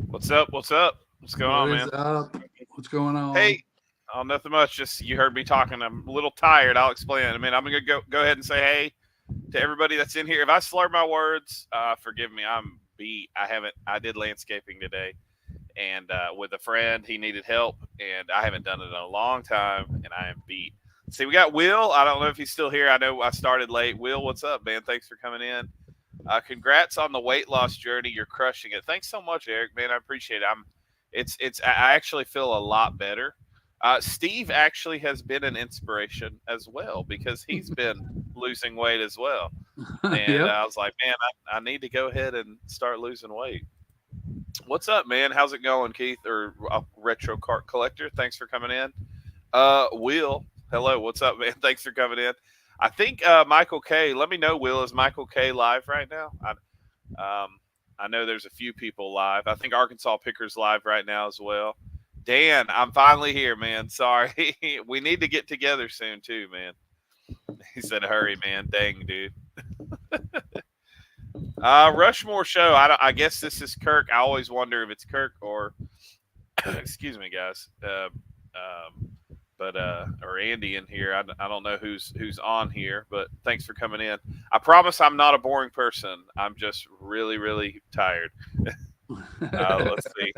What's up? What's up? What's going What on, is man? up? What's going on? Hey, oh, nothing much. Just you heard me talking. I'm a little tired. I'll explain it. I mean, I'm gonna go ahead and say hey to everybody that's in here. If I slur my words, forgive me. I'm beat. I haven't. I did landscaping today, and with a friend, he needed help, and I haven't done it in a long time, and I am beat. See, we got Will. I don't know if he's still here. I know I started late. Will, what's up, man? Thanks for coming in. Congrats on the weight loss journey. You're crushing it. Thanks so much, Eric. Man, I appreciate it. It's. I actually feel a lot better. Steve actually has been an inspiration as well because he's been losing weight as well. And Yep. I was like, man, I need to go ahead and start losing weight. What's up, man? How's it going, Keith or Retro Cart Collector? Thanks for coming in. Will, hello. What's up, man? Thanks for coming in. I think Michael K. Let me know, Will. Is Michael K live right now? I know there's a few people live. I think Arkansas Pickers live right now as well. Dan, I'm finally here, man. Sorry, we need to get together soon too, man. He said, "Hurry, man. Dang, dude." Rushmore show. I guess this is Kirk. I always wonder if it's Kirk or excuse me, guys. But or Andy in here. I don't know who's on here, but thanks for coming in. I promise I'm not a boring person. I'm just really tired. Let's see.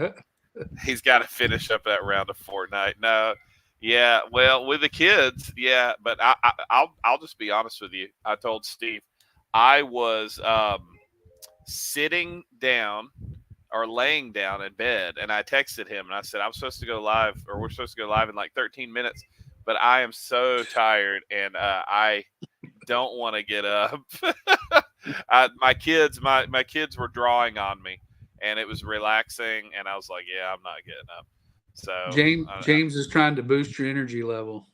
He's got to finish up that round of Fortnite. No, yeah. Well, with the kids, yeah. But I'll just be honest with you. I told Steve I was sitting down or laying down in bed, and I texted him and I said I'm supposed to go live, or we're supposed to go live in like 13 minutes, but I am so tired and I don't want to get up. My kids were drawing on me, and it was relaxing, and I was like, yeah, I'm not getting up. So James is trying to boost your energy level.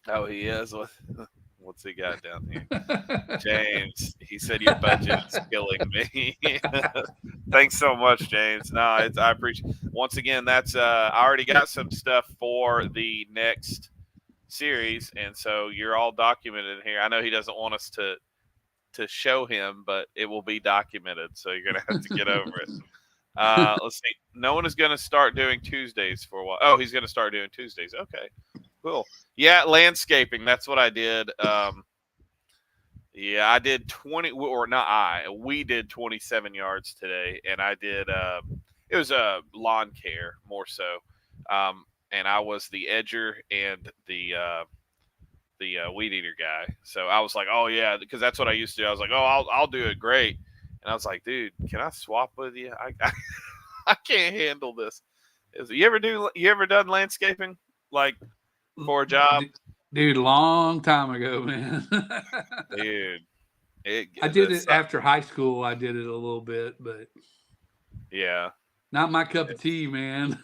oh, he is. What's he got down here? James, he said your budget's killing me. Thanks so much, James. No, I appreciate. Once again, that's I already got some stuff for the next series, and so you're all documented here. I know he doesn't want us to show him, but it will be documented, so you're gonna have to get over it. Let's see. No one is gonna start doing Tuesdays for a while. Oh, he's gonna start doing Tuesdays. Okay, cool. Yeah, landscaping. That's what I did. Yeah, I did 20, or not I. We did 27 yards today, and I did. It was a lawn care more so, and I was the edger and the weed eater guy. So I was like, oh yeah, because that's what I used to do. I was like, oh, I'll do it great, and I was like, dude, can I swap with you? I can't handle this. You ever done landscaping? Like for a job? Dude, long time ago, man. Dude, I did that's it after high school. I did it a little bit, but yeah. not my cup of tea, man.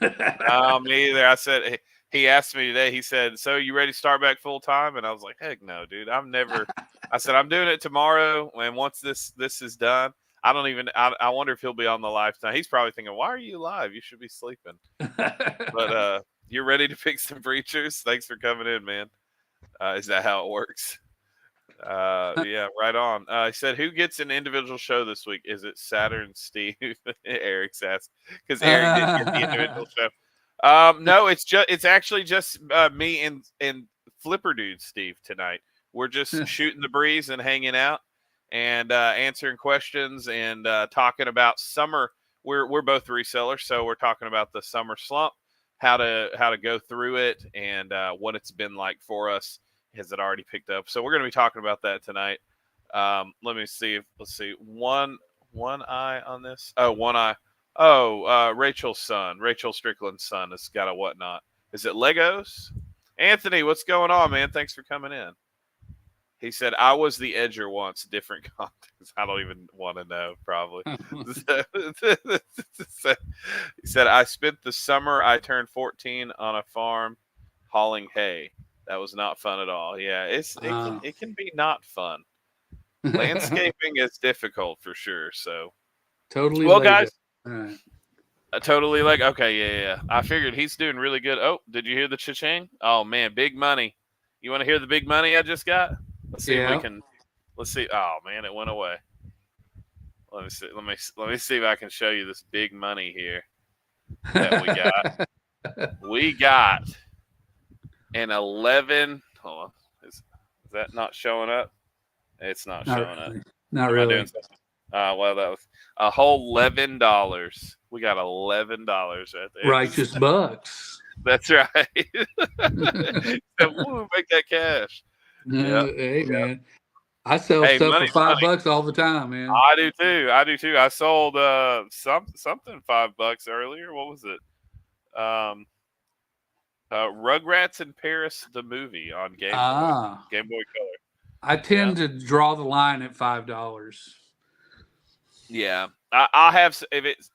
Me either. I said he asked me today. He said, "So you ready to start back full time?" And I was like, "Heck no, dude. I'm never." I said, "I'm doing it tomorrow, and once this is done, I don't even. I wonder if he'll be on the lifetime. He's probably thinking, "Why are you alive? You should be sleeping." But you're ready to pick some preachers. Thanks for coming in, man. Is that how it works? Yeah, right on. He said, "Who gets an individual show this week? Is it Saturn Steve?" Eric's asked because Eric didn't get the individual show. No, it's actually just me and Flipper Dude Steve tonight. We're just shooting the breeze and hanging out and answering questions and talking about summer. We're both resellers, so we're talking about the summer slump, how to go through it, and what it's been like for us. Has it already picked up? So we're going to be talking about that tonight. Let me see. Let's see. One eye on this. Oh, one eye. Oh, Rachel's son, Rachel Strickland's son, has got a whatnot. Is it Legos? Anthony, what's going on, man? Thanks for coming in. He said, I was the edger once, different context. I don't even want to know, probably. He said, I spent the summer I turned 14 on a farm hauling hay. That was not fun at all. Yeah, it can be not fun. Landscaping is difficult for sure. So, Totally well, Lego. guys, All right. totally like okay, yeah. I figured he's doing really good. Oh, did you hear the cha-ching? Oh man, big money. You want to hear the big money I just got? Let's see if we Yeah. can. Let's see. Oh man, it went away. Let me see. Let me see if I can show you this big money here that we got. We got an 11. Hold on. Is that not showing up? It's not Not showing up. really. Not Am I doing really. something? Well, that was a whole $11. We got $11 right there. Righteous bucks. That's right. So, woo, make that cash. Yeah. Hey, Yeah. man. I sell Hey, stuff for money's money. $5 all the time, man. I do too. I do too. I sold something $5 earlier. What was it? Rugrats in Paris, the movie on Game Boy Color. I Yeah. tend to draw the line at $5. Yeah. I have if it's.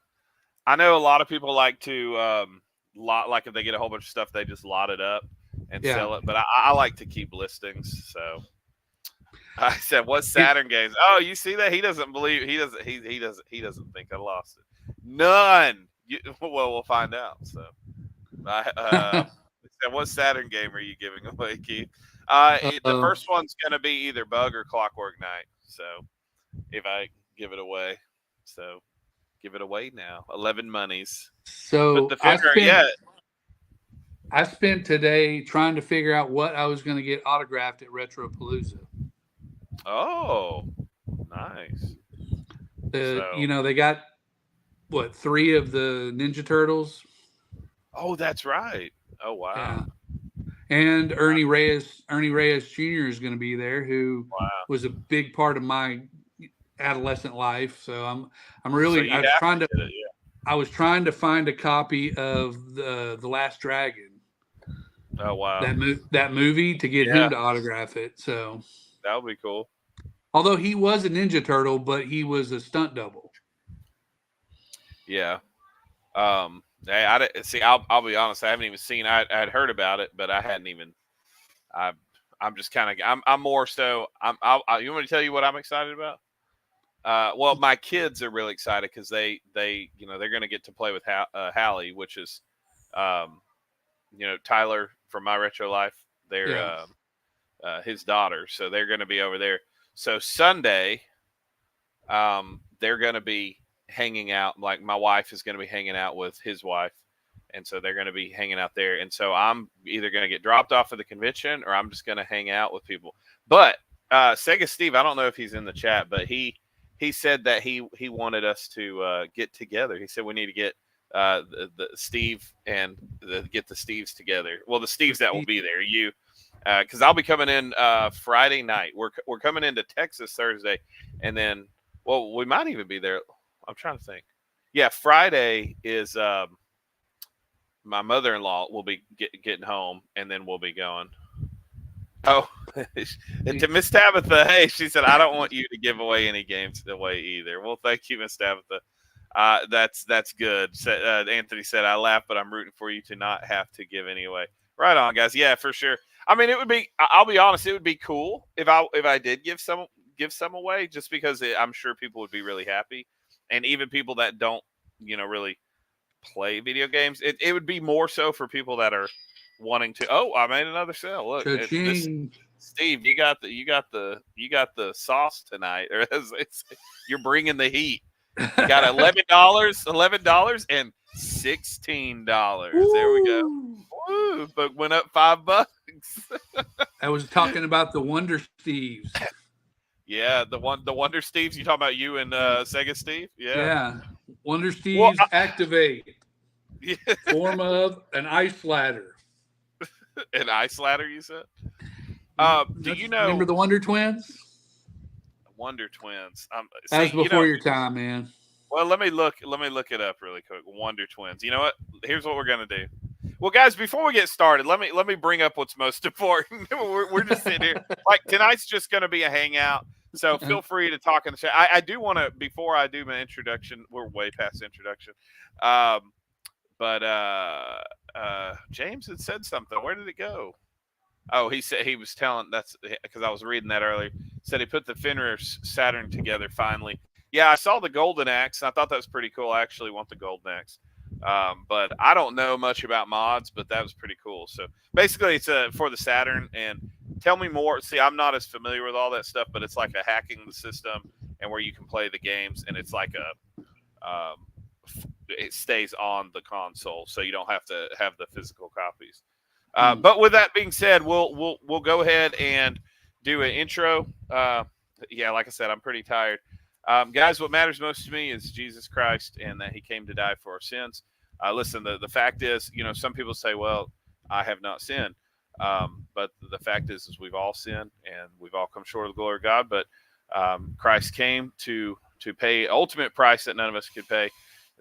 I know a lot of people like to like if they get a whole bunch of stuff, they just lot it up and Yeah. sell it. But I like to keep listings. So I said, "What It, Saturn games?" Oh, you see that? He doesn't believe. He doesn't think I lost it. None. Well, we'll find out. So I said, "What Saturn game are you giving away, Keith?" The uh, first one's going to be either Bug or Clockwork Knight. So if I give it away, so give it away now. 11 monies. But so the Fenrir, I spent today trying to figure out what I was going to get autographed at Retropalooza. Oh, nice. So, They got what 3 of the Ninja Turtles. oh, that's right. Oh, wow. Yeah. And Ernie Reyes Jr. is going to be there, who was a big part of my adolescent life. So I'm really So I was trying to find a copy of the Last Dragon. Oh wow. That movie to get him to autograph it. So that would be cool. Although he was a Ninja Turtle, but he was a stunt double. Yeah. I see. I'll be honest. I haven't even seen. I'd heard about it, but I hadn't even. I'm just kind of. I'm more so. You want me to tell you what I'm excited about? Well, my kids are really excited because they're going to get to play with Hallie, which is, Tyler from My Retro Life. They're his daughter, so they're going to be over there. So Sunday, they're going to be hanging out. Like my wife is going to be hanging out with his wife, and so they're going to be hanging out there. And so I'm either going to get dropped off at the convention or I'm just going to hang out with people. But Sega Steve, I don't know if he's in the chat, but he said that he wanted us to get together. He said we need to get the Steve and get the Steves together. Well, the Steves that will be there. You. Because I'll be coming in Friday night. We're coming into Texas Thursday, and then we might even be there. I'm trying to think. Yeah, Friday is my mother-in-law will be getting home, and then we'll be going. Oh, to Miss Tabitha, hey, she said, I don't want you to give away any games away either. Well, thank you, Miss Tabitha. That's good. Anthony said, I laugh, but I'm rooting for you to not have to give any away. Right on, guys. Yeah, for sure. I mean, it would be. I'll be honest. It would be cool if I did give some away, just because I'm sure people would be really happy, and even people that don't, really play video games. It would be more so for people that are wanting to. Oh, I made another sale. Look, this Cha-ching. Steve, you got the sauce tonight, or you're bringing the heat. You got $11, and $16. There we go. Woo! But went up $5. I was talking about the Wonder Steves. Yeah, the Wonder Steves. You talking about you and Sega Steve? Yeah. Yeah. Wonder Steves Well, activate. Yeah. Form of an ice ladder. An ice ladder, you said? Do you know? Remember the Wonder Twins? Wonder Twins. That was before your time, man. Well, let me look it up really quick. Wonder Twins. You know what? Here's what we're gonna do. Well, guys, before we get started, let me bring up what's most important. we're just sitting here. Like, tonight's just gonna be a hangout. So feel free to talk in the chat. I do want to, before I do my introduction, we're way past introduction. But James had said something. Where did it go? Oh, he said he was telling, that's because I was reading that earlier. Said he put the Fenrir Saturn together finally. Yeah, I saw the Golden Axe. And I thought that was pretty cool. I actually want the Golden Axe. But I don't know much about mods, but that was pretty cool. So basically, it's for the Saturn. And tell me more. See, I'm not as familiar with all that stuff, but it's like a hacking the system and where you can play the games, and it's like it stays on the console, so you don't have to have the physical copies. But with that being said, we'll go ahead and do an intro. Yeah, like I said, I'm pretty tired. Guys, what matters most to me is Jesus Christ and that he came to die for our sins. Listen, the fact is, some people say, well, I have not sinned. But the fact is we've all sinned and we've all come short of the glory of God. But Christ came to pay ultimate price that none of us could pay,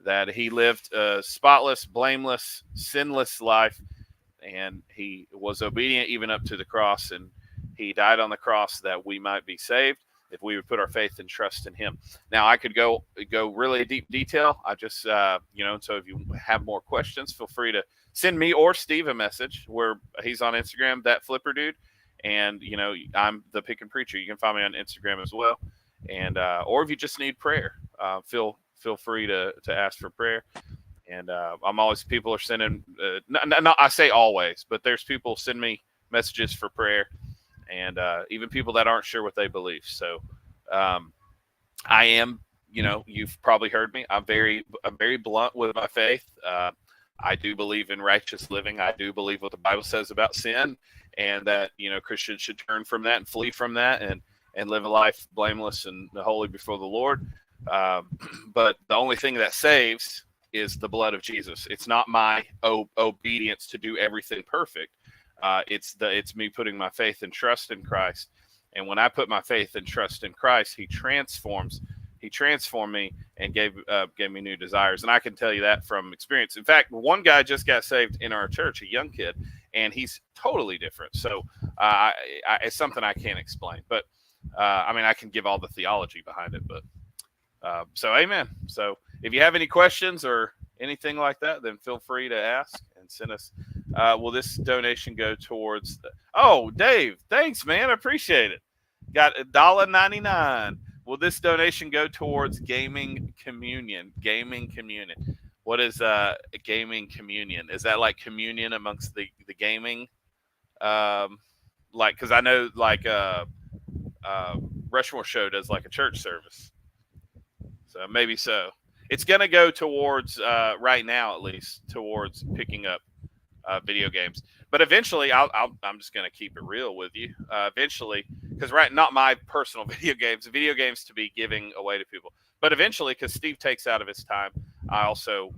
that he lived a spotless, blameless, sinless life. And he was obedient even up to the cross, and he died on the cross that we might be saved if we would put our faith and trust in him. Now, I could go really deep detail. I just, so if you have more questions, feel free to send me or Steve a message where he's on Instagram, that Flipper Dude. And, I'm the Pick and Preacher. You can find me on Instagram as well. And, or if you just need prayer, feel free to ask for prayer. And I'm always, people are sending, not I say always, but there's people send me messages for prayer, and even people that aren't sure what they believe. So I am, you've probably heard me. I'm very blunt with my faith. I do believe in righteous living. I do believe what the Bible says about sin, and that, Christians should turn from that and flee from that and live a life blameless and holy before the Lord. But the only thing that saves is the blood of Jesus. It's not my obedience to do everything perfect. It's me putting my faith and trust in Christ. And when I put my faith and trust in Christ, he transformed me and gave me new desires. And I can tell you that from experience. In fact, one guy just got saved in our church, a young kid, and he's totally different. So it's something I can't explain, but I can give all the theology behind it, but so amen. So if you have any questions or anything like that, then feel free to ask and send us. Will this donation go towards Dave, thanks, man. I appreciate it. Got $1.99. Will this donation go towards gaming communion? What is a gaming communion? Is that like communion amongst the gaming? Because I know Rushmore Show does like a church service. So maybe so. It's going to go towards, right now at least, towards picking up video games. But eventually, I'm just going to keep it real with you. Eventually, because not my personal video games to be giving away to people. But eventually, because Steve takes out of his time, I also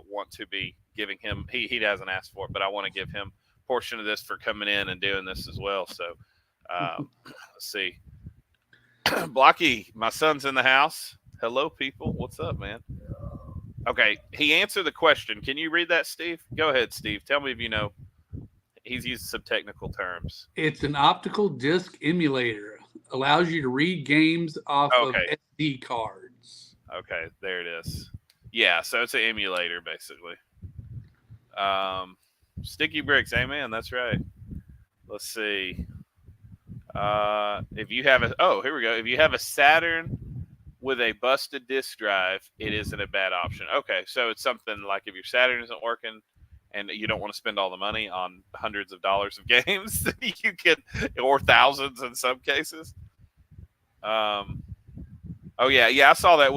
want to be giving him, he hasn't asked for it, but I want to give him a portion of this for coming in and doing this as well. So let's see. Blocky, my son's in the house. Hello, people. What's up, man? Okay, he answered the question. Can you read that, Steve? Go ahead, Steve. Tell me if you know. He's used some technical terms. It's an optical disc emulator. Allows you to read games off of Okay, SD cards. okay, there it is. Yeah, so it's an emulator basically. Um, Sticky bricks, amen. That's right. Let's see. If you have a here we go. If you have a Saturn with a busted disk drive, it isn't a bad option. Okay, so it's something like if your Saturn isn't working and you don't want to spend all the money on hundreds of dollars of games, you can, or thousands in some cases. Um, oh yeah, I saw that.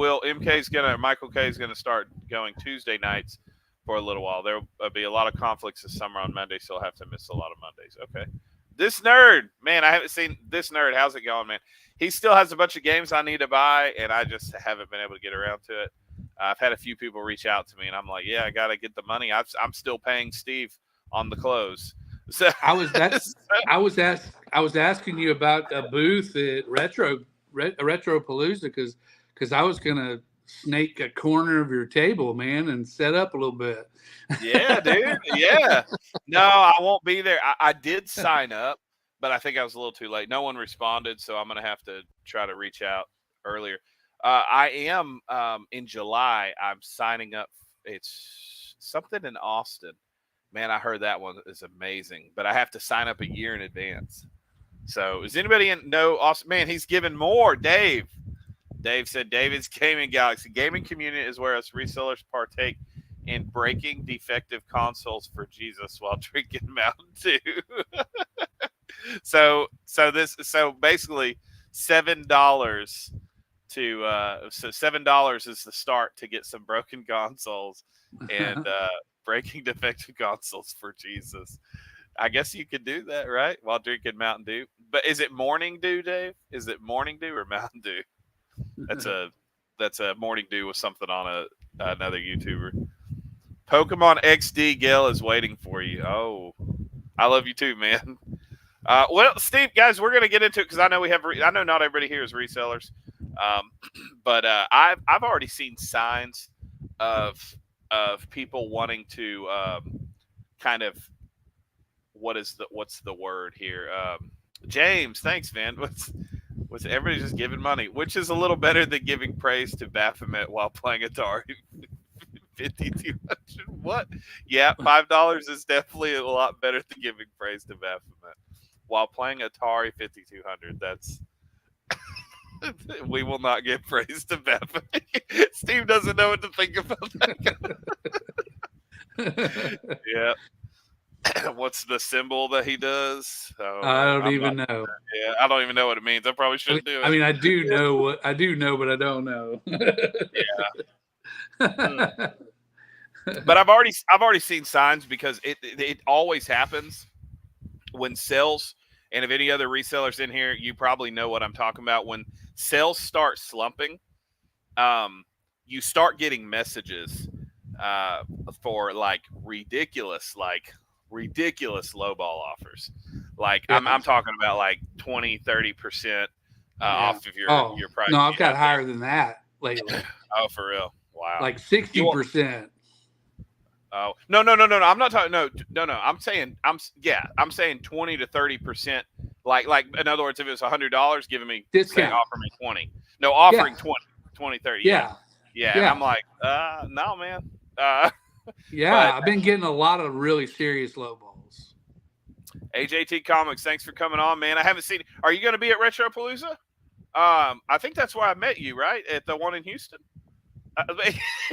Michael K is gonna start going Tuesday nights for a little while. There'll be a lot of conflicts this summer on Monday, so I'll have to miss a lot of Mondays. Okay. This nerd, man, I haven't seen this nerd. How's it going, man? He still has a bunch of games I need to buy, and I just haven't been able to get around to it. I've had a few people reach out to me, and I'm like, yeah, I got to get the money. I'm still paying Steve on the clothes. So I was asking you about a booth at Retropalooza because I was gonna snake a corner of your table, man, and set up a little bit. yeah, dude. Yeah. No, I won't be there. I did sign up, but I think I was a little too late. No one responded, so I'm going to have to try to reach out earlier. I am in July. I'm signing up. It's something in Austin. Man, I heard that one is amazing, but I have to sign up a year in advance. So, is anybody know Austin? Man, he's giving more. Dave said David's Gaming Galaxy. Gaming community is where us resellers partake in breaking defective consoles for Jesus while drinking Mountain Dew. So basically $7 $7 is the start to get some broken consoles and breaking defective consoles for Jesus. I guess you could do that, right? While drinking Mountain Dew. But is it Morning Dew, Dave? Is it Morning Dew or Mountain Dew? That's a Morning Dew with something on another YouTuber. Pokemon XD Gale is waiting for you. Oh, I love you too, man. Well, Steve, guys, we're gonna get into it because I know I know not everybody here is resellers, but I've already seen signs of people wanting to kind of what's the word here? James, thanks, man. What's everybody's just giving money, which is a little better than giving praise to Baphomet while playing Atari 5200. What? Yeah, $5 is definitely a lot better than giving praise to Baphomet while playing Atari 5200. That's we will not give praise to Baphomet. Steve doesn't know what to think about that. Yeah. What's the symbol that he does? I don't even know. Yeah, I don't even know what it means. I probably shouldn't do it. I mean, I do know, but I don't know. Yeah. But I've already seen signs because it always happens when sales, and if any other resellers in here, you probably know what I'm talking about. When sales start slumping, you start getting messages for ridiculous lowball offers. Like I'm talking about like 20-30% off of your price. No, I've got higher than that lately. Oh, for real? Wow. Like 60%. Oh, no. I'm not talking. No. I'm saying 20 to 30%. Like in other words, if it was $100, giving me discount, offer me 20. No, offering 20, 30. Yeah. And I'm like, no, man. I've been getting a lot of really serious low balls. AJT Comics, thanks for coming on, man. I haven't seen. Are you going to be at Retropalooza? I think that's where I met you, right? At the one in Houston.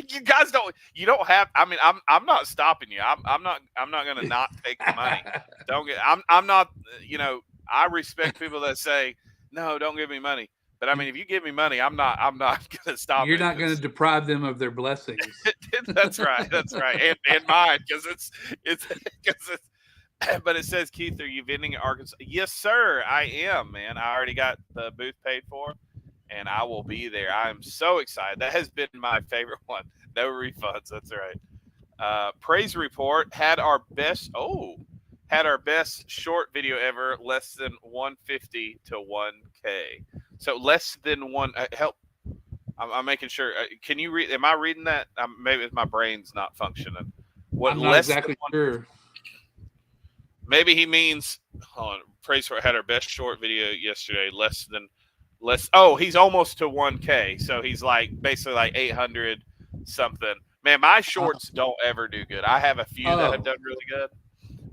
You guys don't. You don't have. I mean, I'm not stopping you. I'm not going to not take the money. Don't get. I'm not. I respect people that say no. Don't give me money. But I mean, if you give me money, I'm not going to stop. You're not going to deprive them of their blessings. That's right. And mine, because it's. But it says, Keith, are you vending in Arkansas? Yes, sir. I am, man. I already got the booth paid for, and I will be there. I am so excited. That has been my favorite one. No refunds. That's right. Praise report had our best short video ever. Less than 150 to 1K. So less than one. Help. I'm making sure. Can you read? Am I reading that? Maybe my brain's not functioning. What I'm not less than exactly one? sure. Maybe he means. Hold on. Praise for had our best short video yesterday. Less. Oh, he's almost to 1K. So he's like basically like 800 something. Man, my shorts don't ever do good. I have a few that have done really good.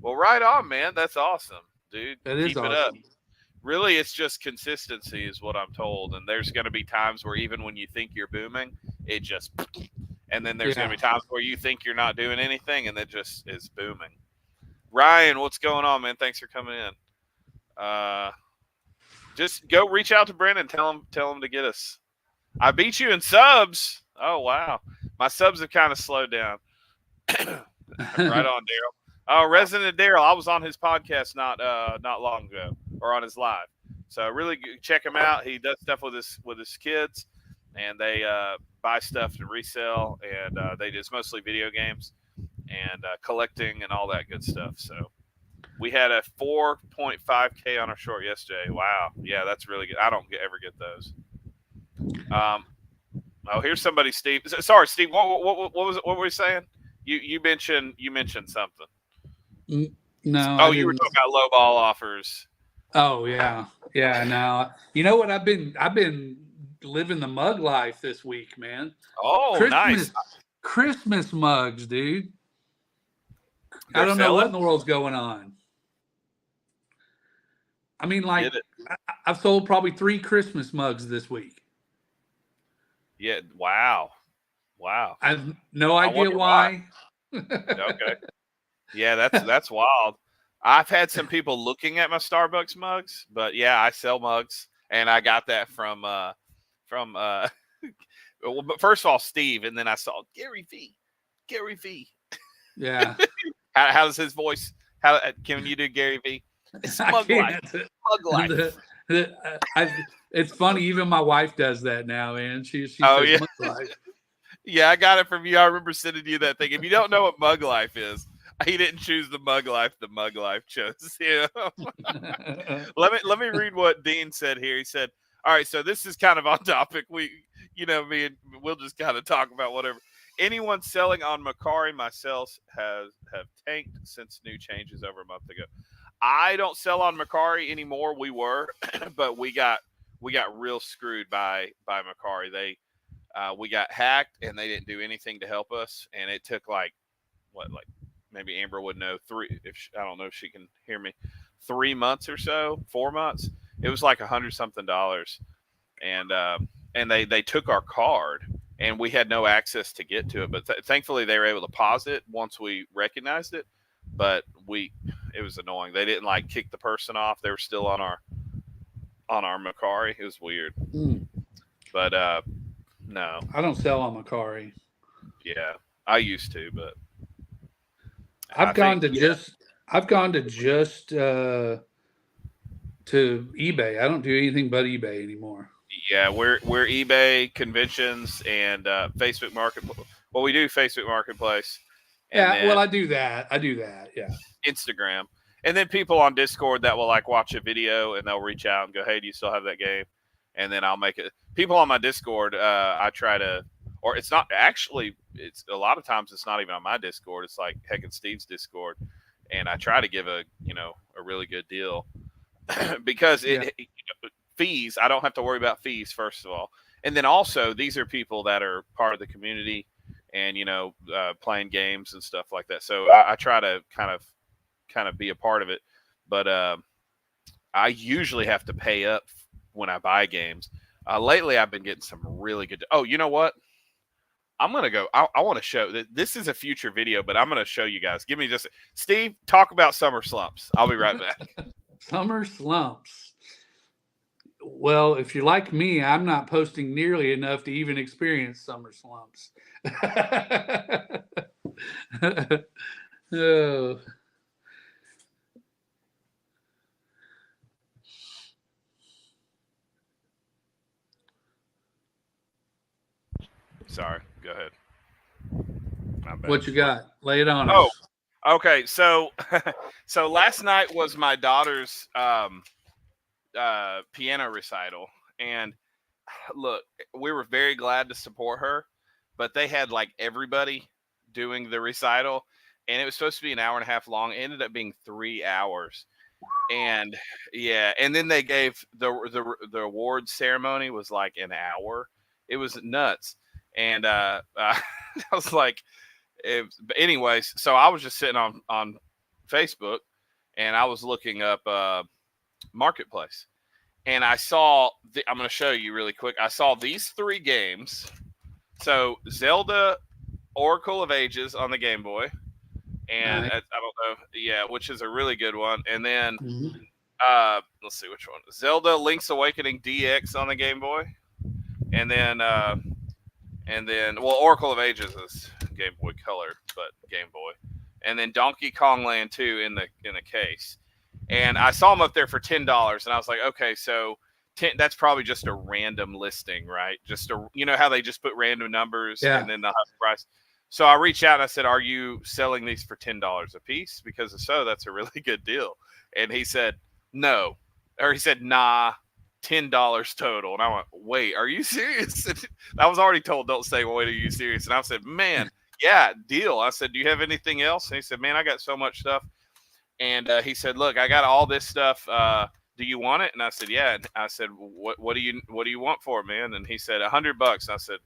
Well, right on, man. That's awesome, dude. That is Keep it up. awesome. Really, it's just consistency, is what I'm told. And there's going to be times where even when you think you're booming, it just. And then there's going to be times where you think you're not doing anything, and it just is booming. Ryan, what's going on, man? Thanks for coming in. Just go reach out to Brendan. Tell him to get us. I beat you in subs. Oh wow, my subs have kind of slowed down. Right on, Daryl. Oh, Resident Daryl. I was on his podcast not long ago, or on his live. So really check him out. He does stuff with his kids, and they buy stuff to resell, and they do mostly video games and collecting and all that good stuff. So we had a 4.5K on our short yesterday. Wow, yeah, that's really good. I don't ever get those. Oh, here's somebody, Steve. Sorry, Steve. What was it? What were we saying? You mentioned something. No. Oh, you were talking about low ball offers. Oh yeah. Now you know what I've been living the mug life this week, man. Oh, nice. Christmas mugs, dude. I don't know what in the world's going on. I mean, like, I've sold probably 3 Christmas mugs this week. Yeah. Wow. I have no idea why. Okay. Yeah, that's wild. I've had some people looking at my Starbucks mugs, but yeah, I sell mugs, and I got that from well, but first of all, Steve, and then I saw Gary V. Yeah. How does his voice? How can you do Gary V? It's mug life. Mug life. It's funny. Even my wife does that now, man. She says mug life. Yeah, I got it from you. I remember sending you that thing. If you don't know what mug life is, he didn't choose the mug life. The mug life chose him. Let me read what Dean said here. He said, "All right, so this is kind of on topic. Me and we'll just kind of talk about whatever. Anyone selling on Macari, my sales have tanked since new changes over a month ago. I don't sell on Macari anymore. We were, but we got real screwed by Macari. We got hacked, and they didn't do anything to help us. And it took like maybe Amber would know I don't know if she can hear me, 3 months or so, 4 months. It was like $100 something, and they took our card, and we had no access to get to it. But thankfully, they were able to pause it once we recognized it. But it was annoying. They didn't like kick the person off. They were still on our Macari. It was weird. But no, I don't sell on Macari. Yeah, I used to, but I've gone to just to eBay. I don't do anything but eBay anymore. Yeah, we're eBay, conventions, and Facebook Marketplace. Well, we do Facebook Marketplace. Yeah, well, I do that. Yeah. Instagram, and then people on Discord that will like watch a video and they'll reach out and go, "Hey, do you still have that game?" And then I'll make it. People on my Discord, I try to, or it's not actually. It's a lot of times it's not even on my Discord. It's like Heck and Steve's Discord, and I try to give a really good deal because fees. I don't have to worry about fees first of all, and then also these are people that are part of the community and playing games and stuff like that. So I try to kind of be a part of it, but I usually have to pay up when I buy games. Lately, I've been getting some really good. Oh, you know what? I'm gonna go. I want to show that this is a future video, but I'm gonna show you guys. Give me just Steve. Talk about summer slumps. I'll be right back. Summer slumps. Well, if you're like me, I'm not posting nearly enough to even experience summer slumps. Oh. Sorry, go ahead. What you got? Lay it on us. Oh, okay. So last night was my daughter's piano recital, and look, we were very glad to support her, but they had like everybody doing the recital, and it was supposed to be an hour and a half long. It ended up being 3 hours, and yeah, and then they gave the award ceremony was like an hour. It was nuts, and I was like, but anyways, so I was just sitting on Facebook, and I was looking up Marketplace, and I saw. I'm going to show you really quick. I saw these 3 games. So Zelda Oracle of Ages on the Game Boy, and Nice. I don't know, yeah, which is a really good one. And then Mhm. let's see which one. Zelda Link's Awakening DX on the Game Boy, and then well, Oracle of Ages is Game Boy Color, but Game Boy, and then Donkey Kong Land 2 in the case. And I saw them up there for $10, and I was like, okay, so that's probably just a random listing, right? Just how they just put random numbers Yeah. and then they'll have the price. So I reached out and I said, "Are you selling these for $10 a piece? Because if so, that's a really good deal." And he said, "No," or he said, "Nah, $10 total." And I went, "Wait, are you serious?" I was already told, "Don't say, wait, are you serious?" And I said, "Man, yeah, deal." I said, "Do you have anything else?" And he said, "Man, I got so much stuff." And he said, "Look, I got all this stuff. Do you want it?" And I said, "Yeah." And I said, what do you want for it, man?" And he said, $100. And I said,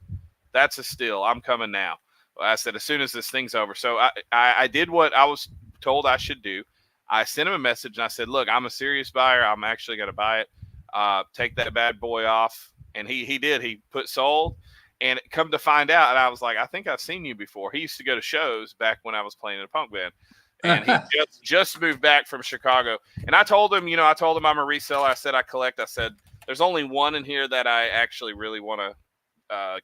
"That's a steal. I'm coming now." I said, "As soon as this thing's over." So I did what I was told I should do. I sent him a message and I said, "Look, I'm a serious buyer. I'm actually going to buy it. Take that bad boy off." And he did. He put sold. And come to find out, and I was like, "I think I've seen you before." He used to go to shows back when I was playing in a punk band, and he just moved back from Chicago. And I told him, I'm a reseller. I said I collect. I said there's only one in here that I actually really want to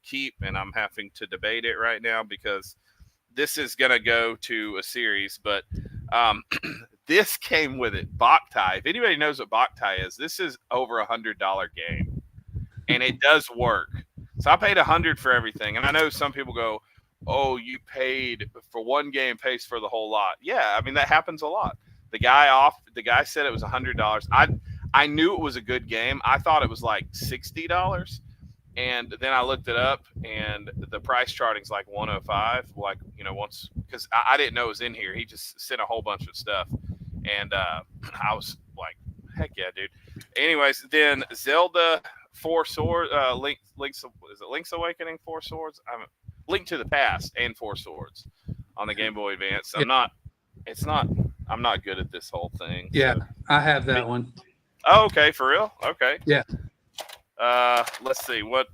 keep, and I'm having to debate it right now because this is going to go to a series. But this came with it, Boktai. If anybody knows what Boktai is, this is over $100 game, and it does work. So I paid $100 for everything, and I know some people go, "Oh, you paid for one game, pays for the whole lot." Yeah, I mean that happens a lot. The guy said it was $100. I knew it was a good game. I thought it was like $60, and then I looked it up, and the price charting's like 105. Like once because I didn't know it was in here. He just sent a whole bunch of stuff, and I was like, "Heck yeah, dude!" Anyways, then Zelda Four Swords, Link's Awakening Four Swords. Link to the Past and Four Swords on the Game Boy Advance. I'm not good at this whole thing. Yeah, so. I have that one. Oh, okay, for real? Okay. Yeah. Let's see what.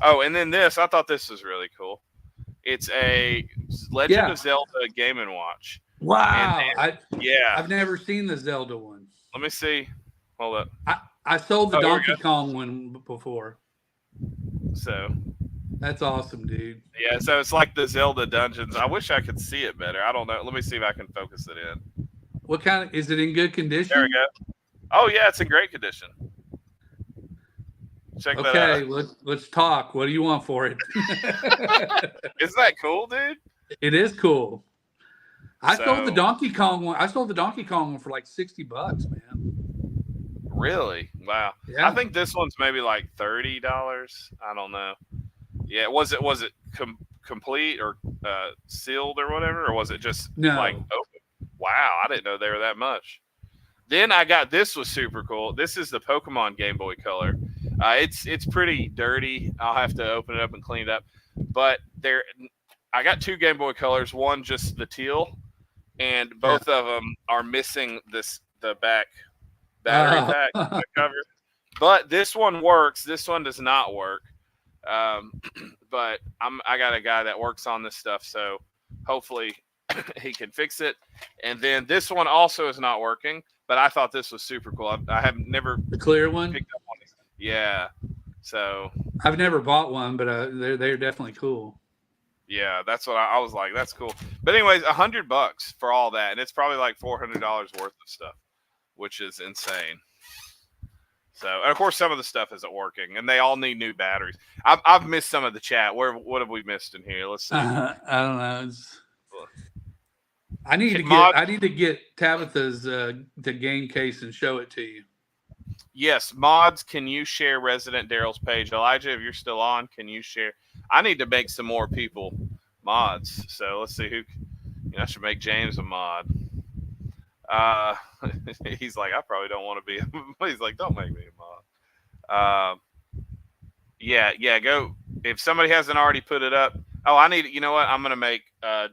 Oh, and then this. I thought this was really cool. It's a Legend of Zelda Game & Watch. Wow. Yeah. I've never seen the Zelda one. Let me see. Hold up. I sold the Donkey Kong one before. So. That's awesome, dude. Yeah, so it's like the Zelda dungeons. I wish I could see it better. I don't know. Let me see if I can focus it in. What kind is it in good condition? There we go. Oh yeah, it's in great condition. Check that out. Okay, let's talk. What do you want for it? Isn't that cool, dude? It is cool. I sold the Donkey Kong one. I sold the Donkey Kong one for like $60, man. Really? Wow. Yeah. I think this one's maybe like $30. I don't know. Yeah, was it complete or sealed or whatever, or was it just like open? Wow, I didn't know they were that much. Then I got this was super cool. This is the Pokemon Game Boy Color. It's pretty dirty. I'll have to open it up and clean it up. But I got 2 Game Boy Colors. One just the teal, and both of them are missing the back battery pack the cover. But this one works. This one does not work. But I got a guy that works on this stuff, so hopefully he can fix it. And then this one also is not working, but I thought this was super cool. I have never the clear one picked up on this. Yeah, so I've never bought one, but they're definitely cool. Yeah, that's what I was like. That's cool. But anyways, $100 for all that, and it's probably like $400 worth of stuff, which is insane. So, and of course, some of the stuff isn't working, and they all need new batteries. I've missed some of the chat. What have we missed in here? Let's see. I don't know. I need to get Tabitha's the game case and show it to you. Yes, mods, can you share Resident Daryl's page? Elijah, if you're still on, can you share? I need to make some more people mods. So let's see who. I should make James a mod. Uh, he's like, I probably don't want to be. He's like, don't make me a mod. Yeah. Go. If somebody hasn't already put it up. Oh, I need. You know what? I'm gonna make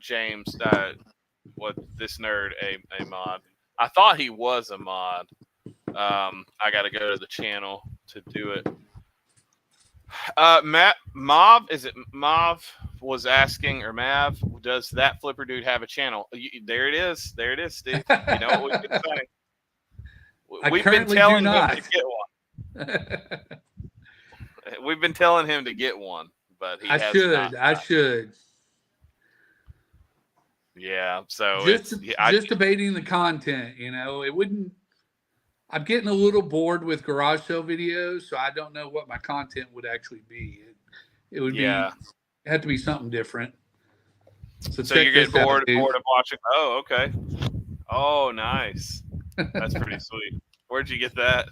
James, this nerd, a mod. I thought he was a mod. I got to go to the channel to do it. Mav, is it Mav was asking, or Mav, does that Flipper dude have a channel? There it is, Steve. You know what we've been saying? We've been telling him to get one. We've been telling him to get one, but he has not. I should. Yeah, so just debating the content. It wouldn't. I'm getting a little bored with garage sale videos, so I don't know what my content would actually be. It would it had to be something different. So you're getting bored of watching. Oh, okay. Oh, nice. That's pretty sweet. Where'd you get that?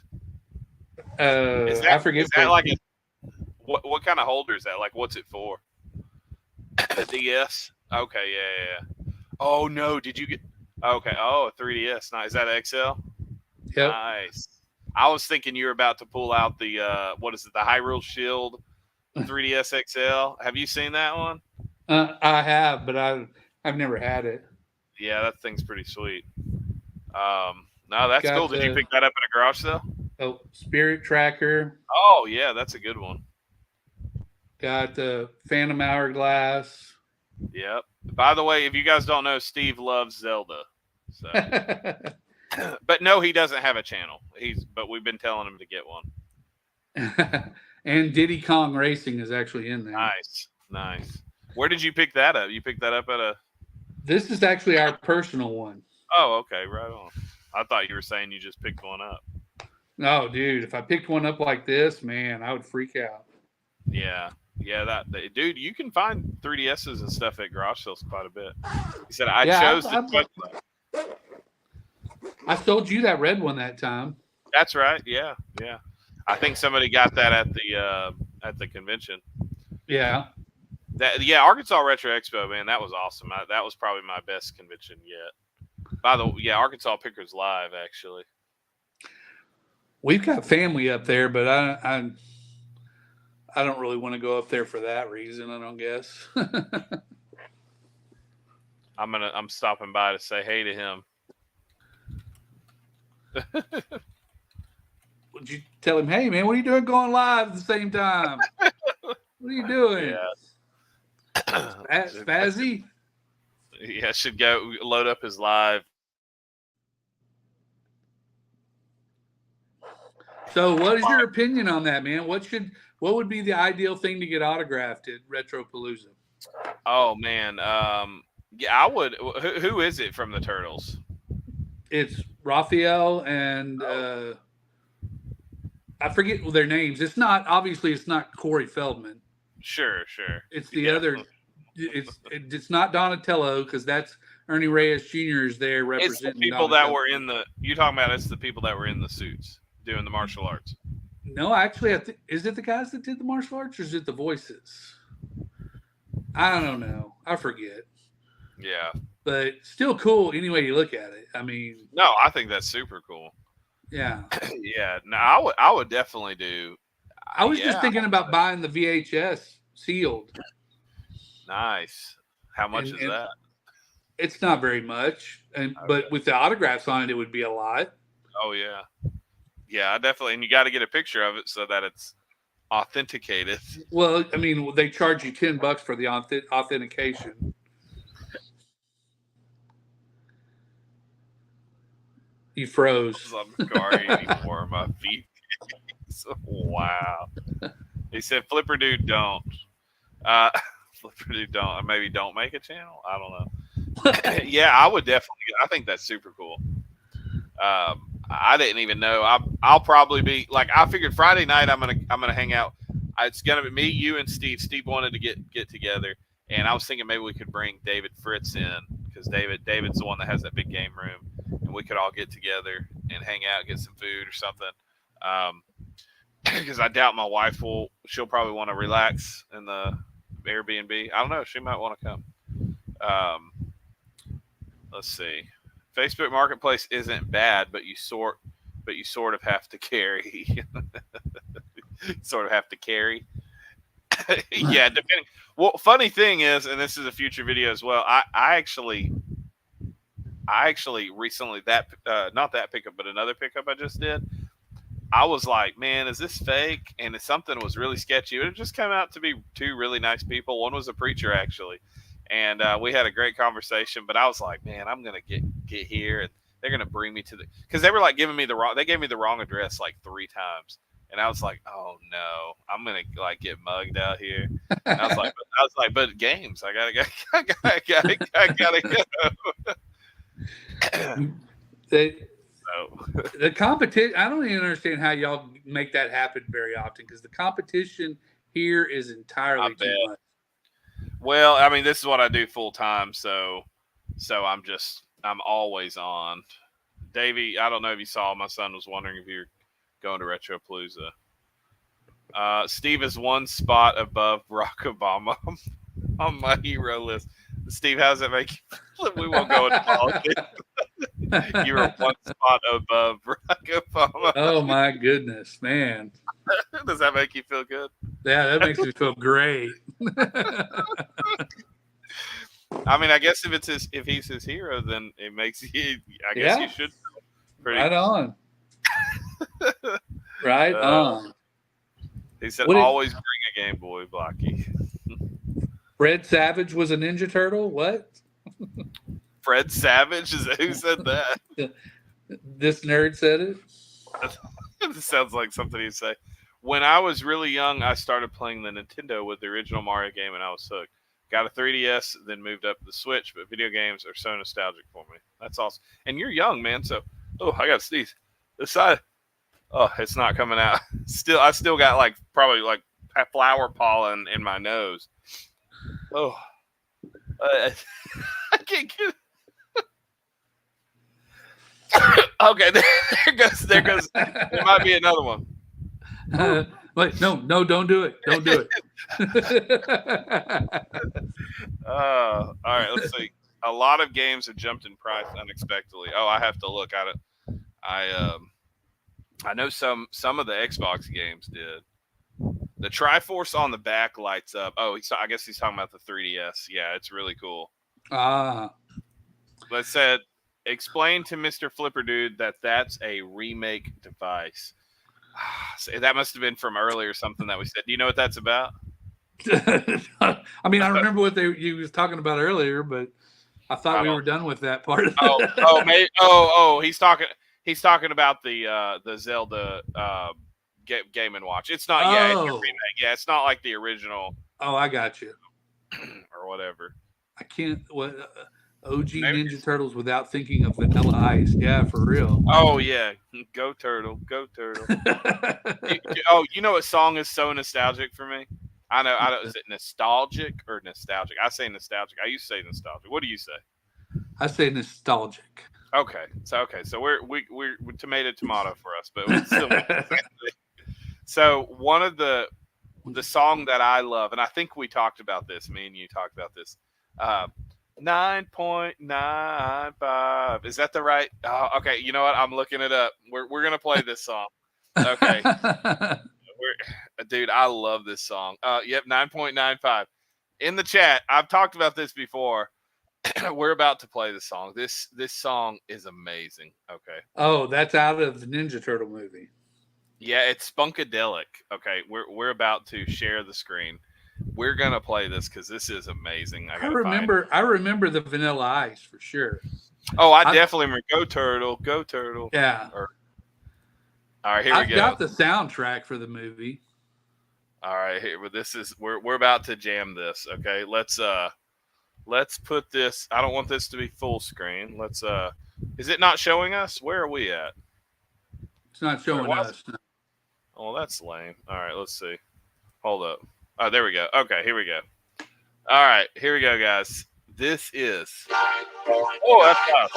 I forget. Is that like what kind of holder is that? Like, what's it for? A DS. Okay, yeah. Oh no, did you get? Okay, a 3DS. Nice. Is that XL? Yep. Nice. I was thinking you were about to pull out the the Hyrule Shield 3DS XL. Have you seen that one? I have, but I've never had it. Yeah, that thing's pretty sweet. No, that's cool. Did you pick that up at a garage sale? Oh, Spirit Tracker. Oh yeah, that's a good one. Got the Phantom Hourglass. Yep. By the way, if you guys don't know, Steve loves Zelda. So. But no, he doesn't have a channel. But we've been telling him to get one. And Diddy Kong Racing is actually in there. Nice. Where did you pick that up? You picked that up at a. This is actually our personal one. Oh, okay, right on. I thought you were saying you just picked one up. No, dude. If I picked one up like this, man, I would freak out. Yeah. Dude, you can find 3DSs and stuff at garage sales quite a bit. He said I chose the. I sold you that red one that time. That's right. Yeah. I think somebody got that at the convention. Yeah. Arkansas Retro Expo, man, that was awesome. That was probably my best convention yet. By the way, Arkansas Pickers Live, actually. We've got family up there, but I don't really want to go up there for that reason. I don't guess. I'm stopping by to say hey to him. Would you tell him, hey man, what are you doing going live at the same time? What are you doing? Yeah. Spazzy? Yeah, should go load up his live. So what is your opinion on that, man? What would be the ideal thing to get autographed at Retropalooza? Oh man. I would. Who is it from the Turtles? It's Raphael and I forget their names. It's not Corey Feldman. Sure. It's the other. It's not Donatello because that's Ernie Reyes Jr. is there representing. It's the people that were in the. You're talking about it's the people that were in the suits doing the martial arts. No, actually, is it the guys that did the martial arts or is it the voices? I don't know. I forget. Yeah. But still cool any way you look at it. I mean. No, I think that's super cool. Yeah. Yeah. No, I would definitely do. I was just thinking about buying the VHS sealed. Nice. How much is that? It's not very much, but with the autographs on it would be a lot. Oh yeah. Yeah, definitely. And you got to get a picture of it so that it's authenticated. Well, I mean, they charge you $10 for the authentication. You froze. I'm sorry anymore. My feet. Wow. He said, "Flipper dude, don't." Flipper dude, don't. Maybe don't make a channel. I don't know. Yeah, I would definitely. I think that's super cool. I didn't even know. I'll probably be like. I figured Friday night I'm gonna hang out. It's gonna be me, you, and Steve. Steve wanted to get together, and I was thinking maybe we could bring David Fritz in because David's the one that has that big game room, and we could all get together and hang out, get some food or something. Because I doubt my wife she'll probably want to relax in the Airbnb. I don't know. She might want to come. Um, let's see. Facebook Marketplace isn't bad, but you sort of have to carry. Sort of have to carry. Yeah, depending. Well, funny thing is, and this is a future video as well. I actually recently not that pickup, but another pickup I just did. I was like, man, is this fake? And something was really sketchy. It just came out to be two really nice people. One was a preacher, actually. And we had a great conversation. But I was like, man, I'm going to get here. And they're going to bring me to because they were like giving me they gave me the wrong address like 3 times. And I was like, oh, no, I'm going to like get mugged out here. And I was like, but games, I got to go. The competition, I don't even understand how y'all make that happen very often because the competition here is entirely too much. Well, I mean, this is what I do full time, so I'm always on. Davey, I don't know if you saw, my son was wondering if you're going to Retropalooza. Steve is 1 spot above Barack Obama on my hero list. Steve, how does that make you? We won't go into politics. You were 1 spot above Barack Obama. Oh my goodness, man! Does that make you feel good? Yeah, that makes me feel great. I mean, I guess if he's his hero, then it makes you. I guess you should. Right on. Right on. He said, "Always bring a Game Boy, Blocky." Fred Savage was a Ninja Turtle. What? Fred Savage? Who said that? This nerd said it. It sounds like something he'd say. When I was really young, I started playing the Nintendo with the original Mario game, and I was hooked. Got a 3DS, then moved up to the Switch, but video games are so nostalgic for me. That's awesome. And you're young, man, so... Oh, I got to sneeze. This side... Oh, it's not coming out. I still got, probably, flower pollen in my nose. Oh. I can't get it. Okay, there goes. There might be another one. Wait, no, don't do it. Don't do it. All right, let's see. A lot of games have jumped in price unexpectedly. Oh, I have to look at it. I know some of the Xbox games did. The Triforce on the back lights up. Oh, I guess he's talking about the 3DS. Yeah, it's really cool. But it said, explain to Mr. Flipper Dude that's a remake device. So that must have been from earlier, something that we said. Do you know what that's about? I mean, I remember what you was talking about earlier, but I thought we were done with that part. Maybe. He's talking about the Zelda Game and Watch. It's not. Yeah, it's a remake. Yeah, it's not like the original. Oh, I got you. Or whatever. I can't. OG Ninja Turtles without thinking of Vanilla Ice. Yeah, for real. Oh yeah, go Turtle, go Turtle. You know what song is so nostalgic for me? I know. Is it nostalgic or nostalgic? I say nostalgic. I used to say nostalgic. What do you say? I say nostalgic. Okay, so we're tomato for us, but we're still. So one of the song that I love, and I think we talked about this. Me and you talked about this. 9.95. Is that the right? Oh, okay. You know what? I'm looking it up. We're gonna play this song. Okay. Dude, I love this song. Yep, 9.95. In the chat, I've talked about this before. We're about to play the song. This song is amazing. Okay. Oh, that's out of the Ninja Turtle movie. Yeah, it's Spunkadelic. Okay, we're about to share the screen. We're gonna play this because this is amazing. I remember the Vanilla Ice for sure. Oh, I definitely remember. Go Turtle, go Turtle. Yeah. All right, here we go. I've got the soundtrack for the movie. All right, here. But we're about to jam this. Okay, let's put this. I don't want this to be full screen. Is it not showing us? Where are we at? It's not showing us. Oh, that's lame. All right, let's see. Hold up. Oh, there we go. Okay, here we go. All right, here we go, guys. This is... Oh, that's tough.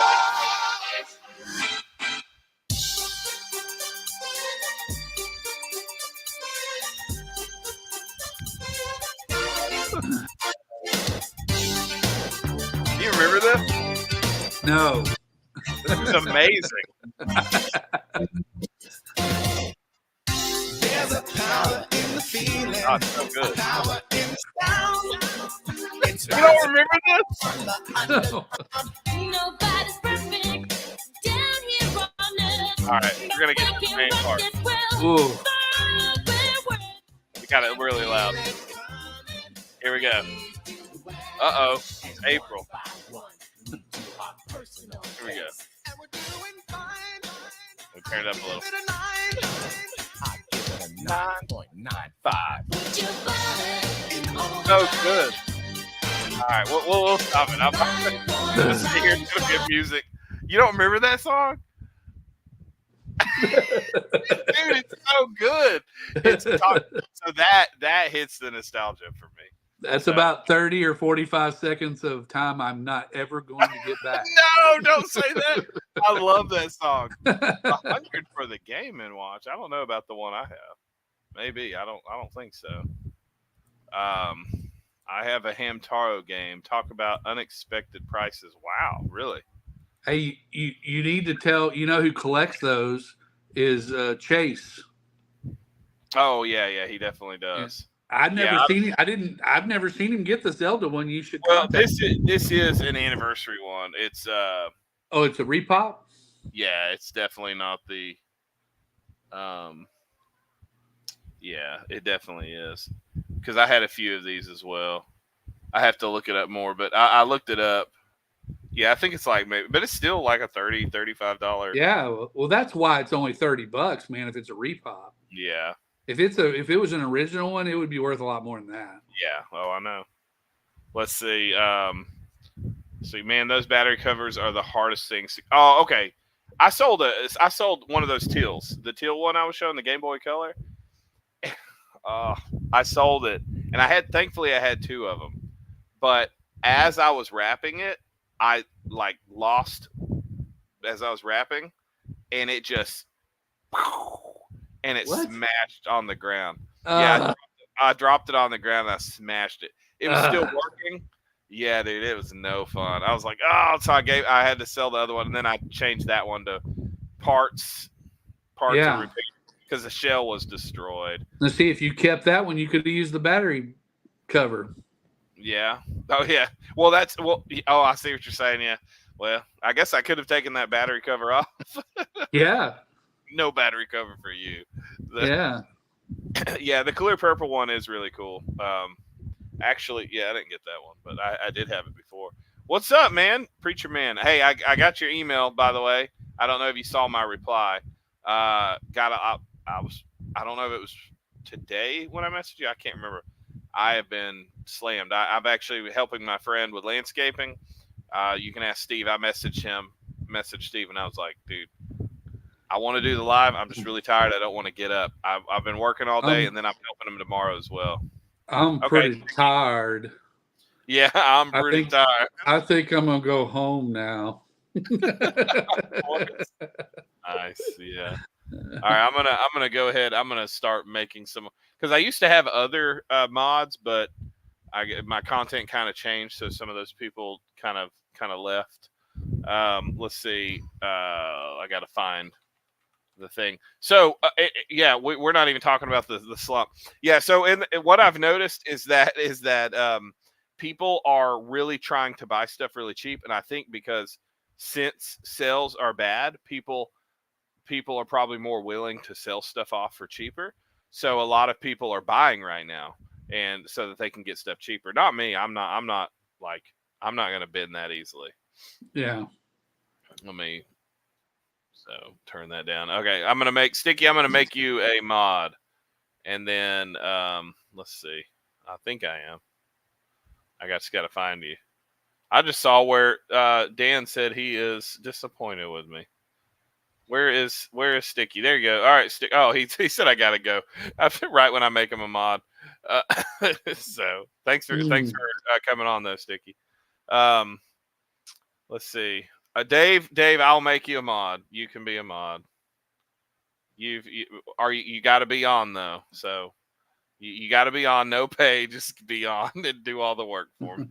No. It's amazing. There's a power in the feeling. Oh, it's so good. Power in the sound. You don't remember this? Nobody's perfect down here on earth. All right, we're gonna get to the main part. Ooh. We got it really loud. Here we go. Uh-oh. It's April. Here we go. We'll turn it up a little. 9.95. So good. All right, we'll stop it. This here's gonna be music. You don't remember that song? Dude, it's so good. So that hits the nostalgia for me. That's about 30 or 45 seconds of time I'm not ever going to get back. No, don't say that. I love that song. 100 for the Game & Watch. I don't know about the one I have. Maybe. I don't think so. I have a Hamtaro game. Talk about unexpected prices. Wow, really? Hey, you need to tell, who collects those is Chase. Oh, yeah, he definitely does. I've never seen him. I've never seen him get the Zelda one. You should. Well, this is an anniversary one. It's Oh, it's a repop. Yeah, it's definitely not the. Yeah, it definitely is. Because I had a few of these as well. I have to look it up more, but I looked it up. Yeah, I think it's like maybe, but it's still like a $30, $35. Yeah, well, that's why it's only $30, man. If it's a repop. Yeah. If it was an original one, it would be worth a lot more than that. Yeah. Oh, I know. Let's see. Man, those battery covers are the hardest things. Oh, okay. I sold one of those teals. The teal one I was showing, the Game Boy Color. I sold it, and thankfully I had two of them. But as I was wrapping it, I lost as I was wrapping, and it just smashed on the ground. Yeah, I dropped it on the ground and I smashed it. It was still working. Yeah, dude, it was no fun. I was like, oh, so I had to sell the other one, and then I changed that one to parts and repair because the shell was destroyed. Let's see, if you kept that one, you could have used the battery cover. Yeah. Oh, yeah. Well, I see what you're saying. Yeah. Well, I guess I could have taken that battery cover off. Yeah. No battery cover for you. Yeah. Yeah, the clear purple one is really cool. Actually, yeah, I didn't get that one, but I did have it before. What's up, man? Preacher Man. Hey, I got your email, by the way. I don't know if you saw my reply. I don't know if it was today when I messaged you. I can't remember. I have been slammed. I'm actually helping my friend with landscaping. You can ask Steve. I messaged Steve, and I was like, dude, I want to do the live. I'm just really tired. I don't want to get up. I've been working all day, and then I'm helping him tomorrow as well. I'm pretty tired. Yeah, I'm pretty tired. I think I'm going to go home now. Nice, yeah. All right, I'm gonna go ahead. I'm gonna start making some because I used to have other mods, but my content kind of changed, so some of those people kind of left. Let's see. I got to find the thing. So we're not even talking about the slump. Yeah. So what I've noticed is that people are really trying to buy stuff really cheap, and I think because since sales are bad, people are probably more willing to sell stuff off for cheaper. So a lot of people are buying right now, and so that they can get stuff cheaper. Not me. I'm not going to bend that easily. Yeah. So turn that down. Okay. I'm going to make you a mod, and then, let's see. I think I am. I just got to find you. I just saw where, Dan said he is disappointed with me. Where is Sticky? There you go. All right, Oh, he said I gotta go. Right when I make him a mod. So thanks for coming on though, Sticky. Let's see. Dave, I'll make you a mod. You can be a mod. You got to be on though. So you got to be on. No pay, just be on and do all the work for me.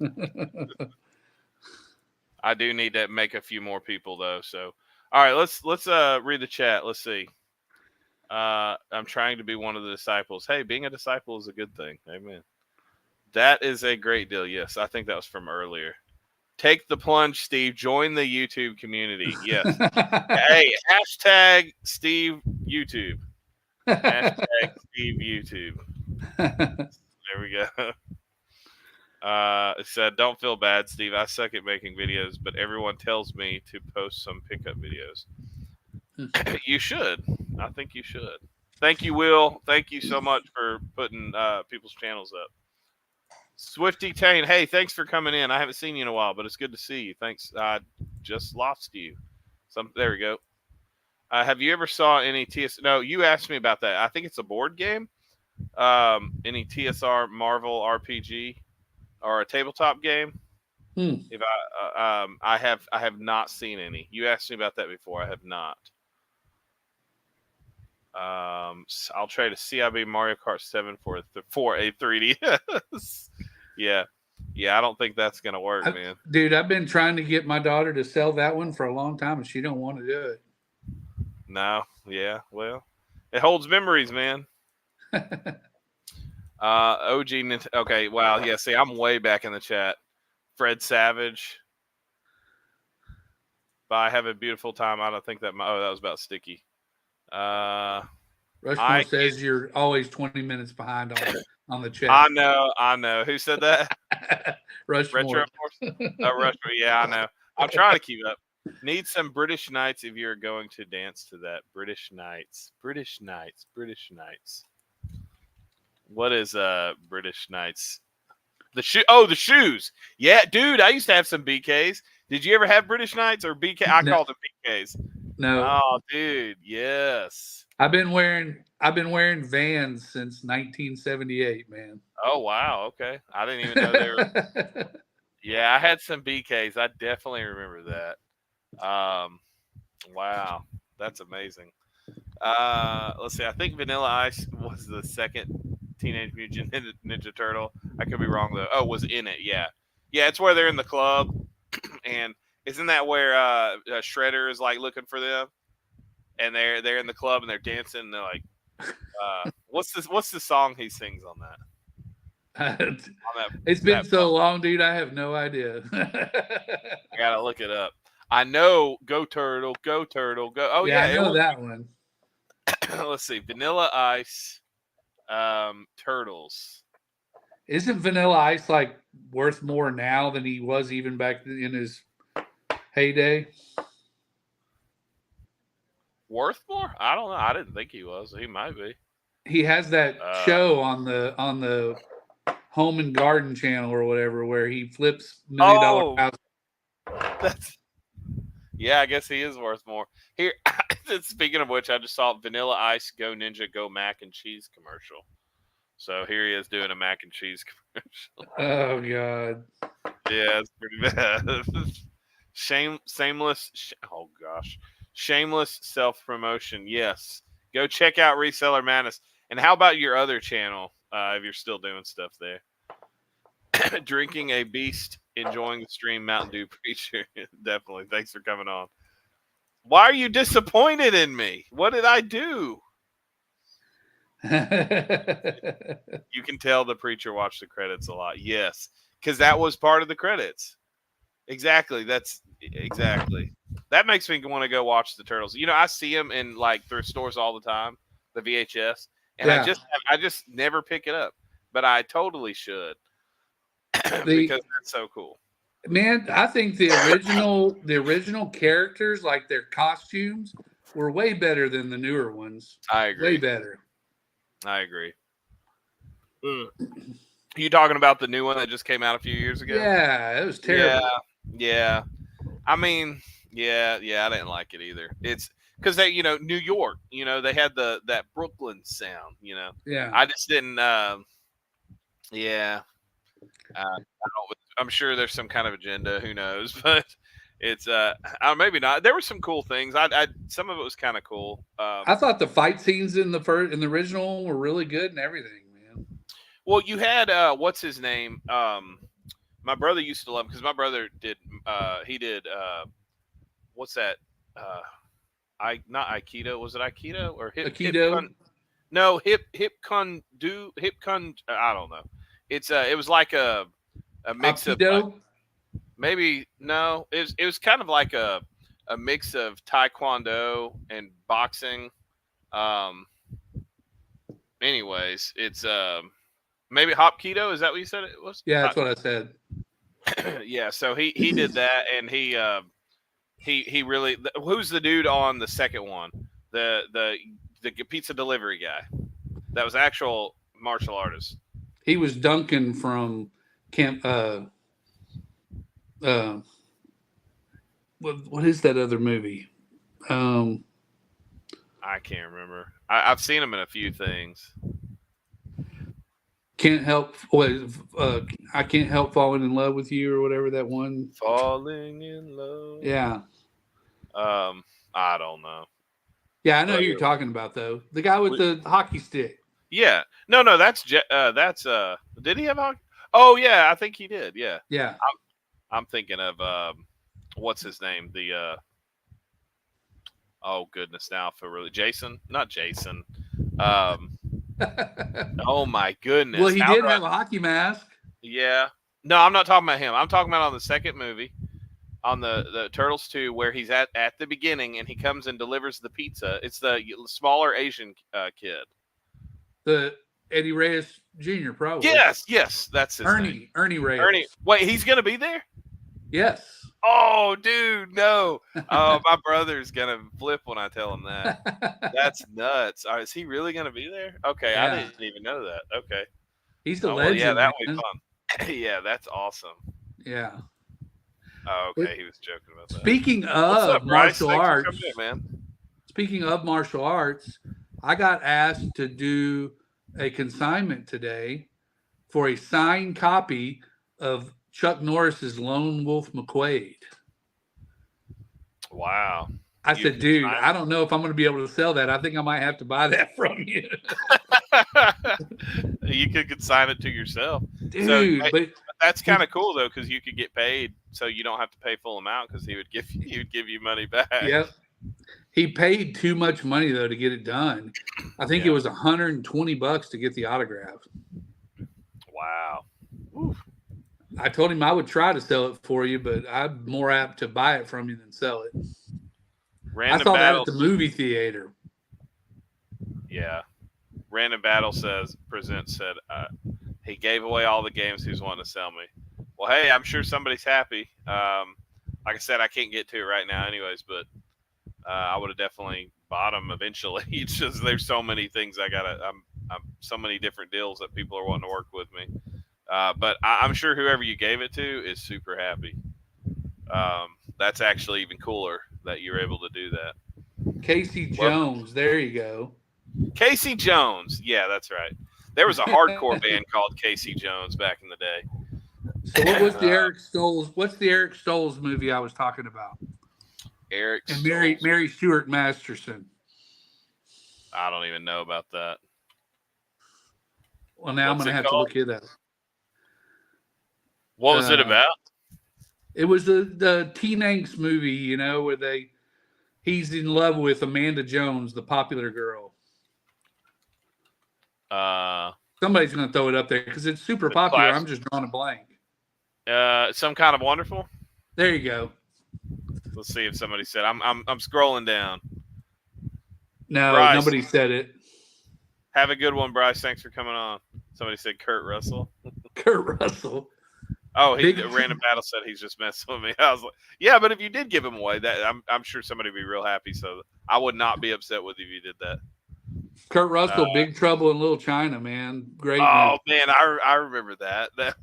I do need to make a few more people though. So, all right, let's read the chat. Let's see. I'm trying to be one of the disciples. Hey, being a disciple is a good thing. Amen. That is a great deal. Yes, I think that was from earlier. Take the plunge, Steve. Join the YouTube community. Yes. Hey, hashtag Steve YouTube. Hashtag Steve YouTube. There we go. It said, don't feel bad, Steve. I suck at making videos, but everyone tells me to post some pickup videos. You should. I think you should. Thank you, Will. Thank you so much for putting people's channels up. Swifty Tane, hey, thanks for coming in. I haven't seen you in a while, but it's good to see you. Thanks. I just lost you. There we go. Have you ever saw any TS? No, you asked me about that. I think it's a board game. Any TSR Marvel RPG or a tabletop game? If I have not seen any. You asked me about that before. I have not. I'll trade a CIB Mario Kart 7 for a 3DS. Yeah. I don't think that's gonna work, man. Dude, I've been trying to get my daughter to sell that one for a long time, and she don't want to do it. No. Yeah. Well, it holds memories, man. OG. Okay. Wow. Yeah. See, I'm way back in the chat. Fred Savage. Bye. Have a beautiful time. I don't think that. That was about Sticky. Rushmore says you're always 20 minutes behind on the chat. I know. Who said that? Rushmore. Retro Force? Rushmore. Yeah, I know. I'm trying to keep up. Need some British Knights if you're going to dance to that. British Knights. What is British Knights? The shoes. Yeah, dude, I used to have some BKs. Did you ever have British Knights or BK? I called them BKs. No. Oh, dude, yes. I've been wearing Vans since 1978, man. Oh wow, okay. I didn't even know they were. Yeah, I had some BKs. I definitely remember that. Wow, that's amazing. Let's see. I think Vanilla Ice was the second Teenage Mutant Ninja Turtle. I could be wrong though. Oh, was in it? Yeah. It's where they're in the club, and isn't that where Shredder is like looking for them, and they're in the club and they're dancing. And they're like, what's the song he sings on that? It's been so long, dude. I have no idea. I gotta look it up. I know Go Turtle, Go Turtle, Go. Oh yeah, I know that one. Let's see, Vanilla Ice, Turtles. Isn't Vanilla Ice like worth more now than he was even back in his heyday? Worth more? I don't know. I didn't think he was. He might be. He has that show on the Home and Garden channel or whatever where he flips $1 million houses. Yeah, I guess he is worth more. Here, speaking of which, I just saw Vanilla Ice Go Ninja Go Mac and Cheese commercial. So here he is doing a mac and cheese commercial. Oh God. Yeah, it's pretty bad. Shameless self-promotion. Yes. Go check out Reseller Madness. And how about your other channel, if you're still doing stuff there? Drinking a beast, enjoying the stream, Mountain Dew Preacher. Definitely. Thanks for coming on. Why are you disappointed in me? What did I do? You can tell the preacher watched the credits a lot. Yes. Because that was part of the credits. Exactly. That makes me want to go watch the Turtles. You know, I see them in like thrift stores all the time, the VHS, and I just never pick it up, but I totally should because that's so cool. Man, I think the original characters, like their costumes, were way better than the newer ones. I agree. Way better. I agree. You talking about the new one that just came out a few years ago? Yeah, it was terrible. Yeah. I mean, I didn't like it either. It's because they, New York, they had that Brooklyn sound, Yeah. I just didn't. I'm sure there's some kind of agenda. Who knows? But it's maybe not. There were some cool things. Some of it was kind of cool. I thought the fight scenes in the original were really good and everything, man. Well, you had what's his name? my brother used to love because my brother did. He did. What's that? Not Aikido. Was it Aikido or Aikido? No, hip con. I don't know. It was like a mix of Aikido? maybe no. It was kind of like a mix of taekwondo and boxing. Um. Anyways, it's maybe hopkido. Is that what you said it was? Yeah, that's what I said. Yeah. So he did that, and he really. Who's the dude on the second one? The pizza delivery guy. That was actual martial artist. He was Duncan from Camp. What is that other movie? I can't remember. I've seen him in a few things. Can't help. I can't help falling in love with you, or whatever that one. Falling in love. Yeah. I don't know. Yeah, I know who you're talking about though. The guy with the hockey stick. Yeah. No. That's. Did he have hockey? Oh yeah, I think he did. Yeah. Yeah. I'm thinking of what's his name? Oh goodness, now for really Jason, not Jason. Oh my goodness. Well, he did have a hockey mask. Yeah. No, I'm not talking about him. I'm talking about on the second movie, on the Turtles 2, where he's at the beginning and he comes and delivers the pizza. It's the smaller Asian kid. The Eddie Reyes Jr. probably. Yes, that's his name. Ernie Reyes. Ernie. Wait, he's gonna be there? Yes. Oh, dude, no. Oh, my brother's gonna flip when I tell him that. That's nuts. Is he really gonna be there? Okay, Yeah. I didn't even know that. Okay. He's a Well, legend. yeah, that would man. be fun. Yeah, that's awesome. Yeah. Oh, okay, he was joking about that. Speaking What's of up, Bryce? martial Thanks for arts, coming in, man. speaking of martial arts, I got asked to do a consignment today for a signed copy of Chuck Norris's Lone Wolf McQuade. Wow. I You said, dude, consigned- I don't know if I'm going to be able to sell that. I think I might have to buy that from you. You could consign it to yourself. Dude, So, but that's kind of cool though, because you could get paid, so you don't have to pay full amount because he would give you money back. yep. He paid too much money though to get it done. I think it was $120 to get the autograph. Wow. I told him I would try to sell it for you, but I'm more apt to buy it from you than sell it. Random I saw Battles. that at the movie theater. Yeah. Random Battle said he gave away all the games he was wanting to sell me. Well, hey, I'm sure somebody's happy. Like I said, I can't get to it right now anyways, but I would have definitely bought them eventually. It's just there's so many things I'm so many different deals that people are wanting to work with me. But I'm sure whoever you gave it to is super happy. That's actually even cooler that you're able to do that. Casey Jones, there you go. Casey Jones. Yeah, that's right. There was a hardcore band called Casey Jones back in the day. So what was the Eric Stoltz? What's the Eric Stoltz movie I was talking about? Eric And Stoltz. Mary Stuart Masterson. I don't even know about that. Well, now What's I'm going to it have to called? look it up. What was it about? It was the Teen Angst movie, you know, where he's in love with Amanda Jones, the popular girl. Somebody's going to throw it up there because it's super popular. class. I'm just drawing a blank. Some Kind of Wonderful. There you go. Let's see if somebody said. I'm scrolling down. No, Bryce. nobody said it. Have a good one, Bryce. Thanks for coming on. Somebody said Kurt Russell. Kurt Russell. Oh, Big- Random Battle said he's just messing with me. I was like, yeah, but if you did give him away, that I'm sure somebody would be real happy. So I would not be upset with you if you did that. Kurt Russell, Big Trouble in Little China, man. Great. Oh movie. man, I remember that. That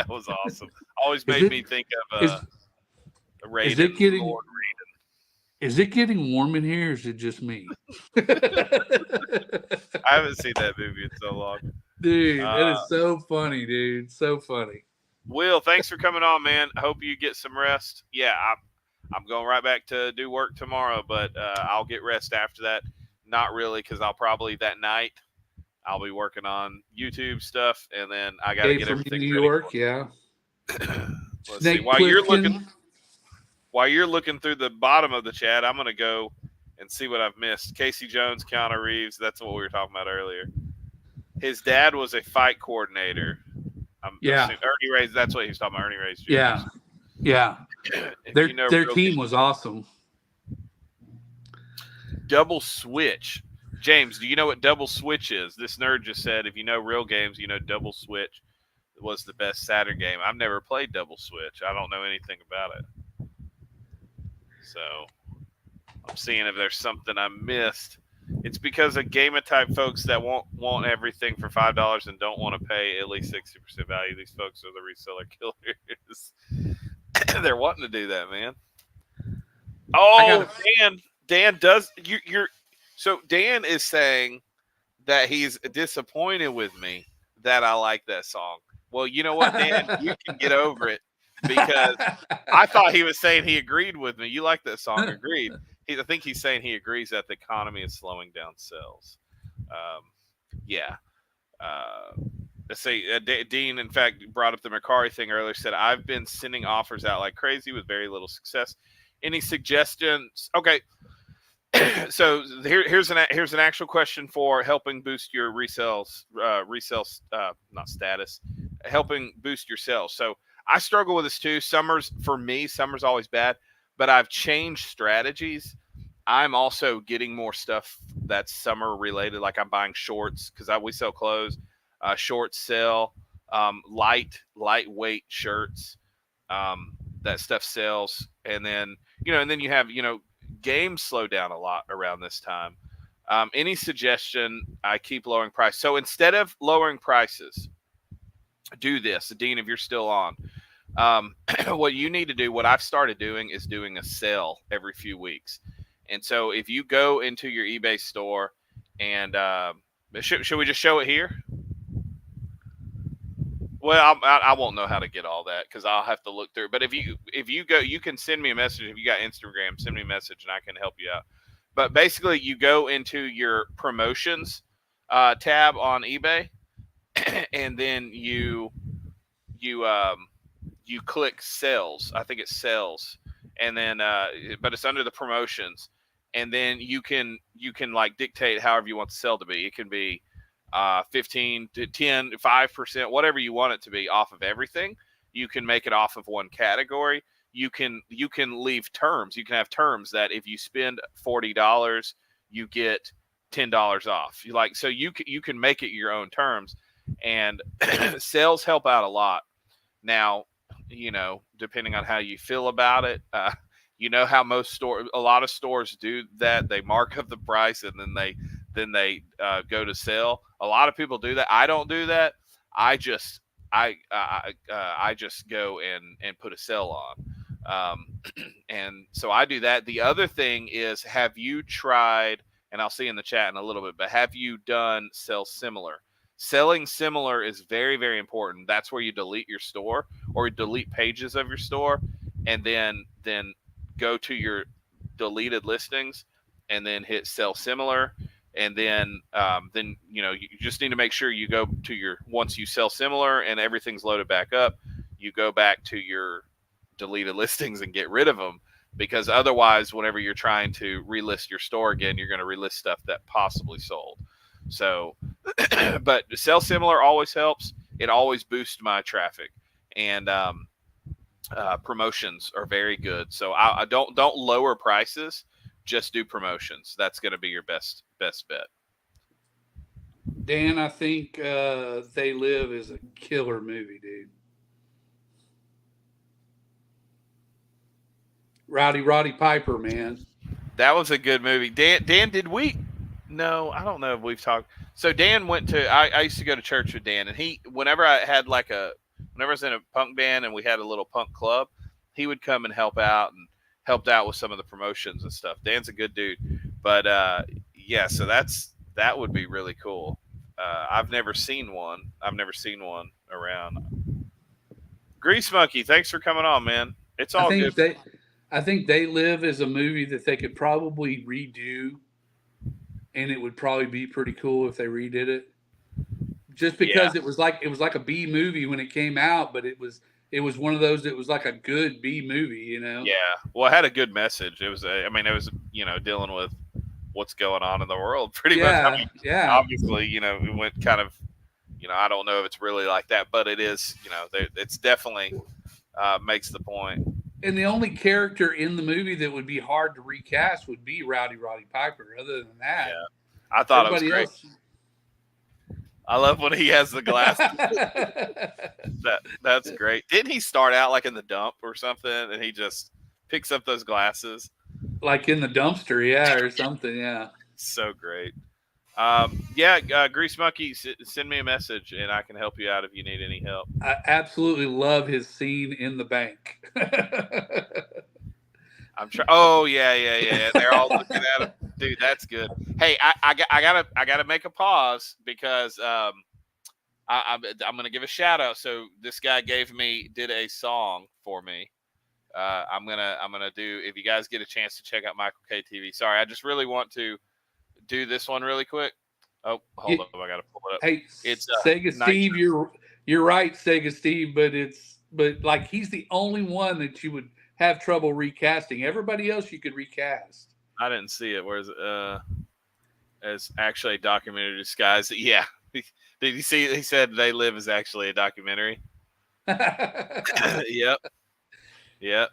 was awesome. Always made me think of Raiden. is it getting- Lord Raiden. Is it getting warm in here or is it just me? I haven't seen that movie in so long. Dude, that is so funny, dude. So funny. Will, thanks for coming on, man. I hope you get some rest. Yeah, I'm going right back to do work tomorrow, but I'll get rest after that. Not really, because I'll probably that night I'll be working on YouTube stuff, and then I got to get from everything New ready York, for- yeah. Let's see. Snake Plissken. While you're looking through the bottom of the chat, I'm gonna go and see what I've missed. Casey Jones, Keanu Reeves. That's what we were talking about earlier. His dad was a fight coordinator. Yeah. Ernie Reyes. That's what he was talking about. Ernie Reyes Jr. Yeah. Yeah. Their team was awesome. Double Switch. James, do you know what Double Switch is? This nerd just said, if you know real games, you know Double Switch was the best Saturn game. I've never played Double Switch. I don't know anything about it. So I'm seeing if there's something I missed. It's because of Gamer type folks that want everything for $5 and don't want to pay at least 60% value. These folks are the reseller killers. They're wanting to do that, man. Oh, Dan does. So Dan is saying that he's disappointed with me that I like that song. Well, you know what, Dan? You can get over it because I thought he was saying he agreed with me. You like that song? Agreed. I think he's saying he agrees that the economy is slowing down sales. Yeah. Let's say Dean, in fact, brought up the Mercari thing earlier. Said I've been sending offers out like crazy with very little success. Any suggestions? Okay. So here's an actual question for helping boost your resales, not status, helping boost your sales. So I struggle with this too. Summer's always bad, but I've changed strategies. I'm also getting more stuff that's summer related. Like I'm buying shorts because we sell clothes. Shorts sell, lightweight shirts. That stuff sells, and then you have games slow down a lot around this time. Any suggestion? I keep lowering price. So instead of lowering prices, do this, Dean. If you're still on, what you need to do, what I've started doing, is doing a sale every few weeks. And so if you go into your eBay store, and should we just show it here? Well, I won't know how to get all that because I'll have to look through. But if you go, you can send me a message. If you got Instagram, send me a message and I can help you out. But basically, you go into your promotions tab on eBay, and then you click sales. I think it's sales, and then but it's under the promotions, and then you can like dictate however you want the sale to be. It can be 15 to 10, 5%, whatever you want it to be off of everything. You can make it off of one category. You can leave terms. You can have terms that if you spend $40, you get $10 off. So you can make it your own terms, and sales help out a lot. Now, depending on how you feel about it, how a lot of stores do that. They mark up the price and then they go to sell. A lot of people do that. I don't do that. I just go and put a sell on. And so I do that. The other thing is, have you tried, and I'll see in the chat in a little bit, but have you done sell similar? Selling similar is very, very important. That's where you delete your store or delete pages of your store, and then go to your deleted listings and then hit sell similar. And then you just need to make sure you go to once you sell similar and everything's loaded back up, you go back to your deleted listings and get rid of them, because otherwise, whenever you're trying to relist your store again, you're going to relist stuff that possibly sold. So, but sell similar always helps. It always boosts my traffic, and promotions are very good. So I don't lower prices. Just do promotions. That's going to be your best bet. Dan, I think They Live is a killer movie, dude. Roddy Piper, man. That was a good movie. Dan, did we? No, I don't know if we've talked. So Dan went to. I used to go to church with Dan, and whenever I was in a punk band and we had a little punk club, he would come and helped out with some of the promotions and stuff. Dan's a good dude, but yeah, so that would be really cool. I've never seen one around. Grease Monkey, thanks for coming on, man. It's all good. I think They Live is a movie that they could probably redo, and it would probably be pretty cool if they redid it. Just because it was like a B movie when it came out, but it was it was one of those that was like a good B movie, you know. Yeah. Well, it had a good message. It was, it was, dealing with what's going on in the world pretty much. I Yeah, mean, yeah. obviously, it went kind of, I don't know if it's really like that, but it is, it's definitely makes the point. And the only character in the movie that would be hard to recast would be Roddy Piper. Other than that, Yeah. I thought it was everybody great. else. I love when he has the glasses. That's great. Didn't he start out like in the dump or something, and he just picks up those glasses? Like in the dumpster, yeah, or something, yeah. So great. Grease Monkey, send me a message, and I can help you out if you need any help. I absolutely love his scene in the bank. I'm trying. Oh yeah. They're all looking at him, dude. That's good. Hey, I gotta make a pause because I'm gonna give a shout out. So this guy did a song for me. I'm gonna do, if you guys get a chance to check out Michael K TV. Sorry, I just really want to do this one really quick. Oh, hold up, I gotta pull it up. Hey, It's Sega Steve, you're right, Sega Steve, but like he's the only one that you would have trouble recasting. Everybody else you could recast. I didn't see it. Where's it? As actually a documentary disguised. Yeah. Did you see? He said They Live is actually a documentary. Yep.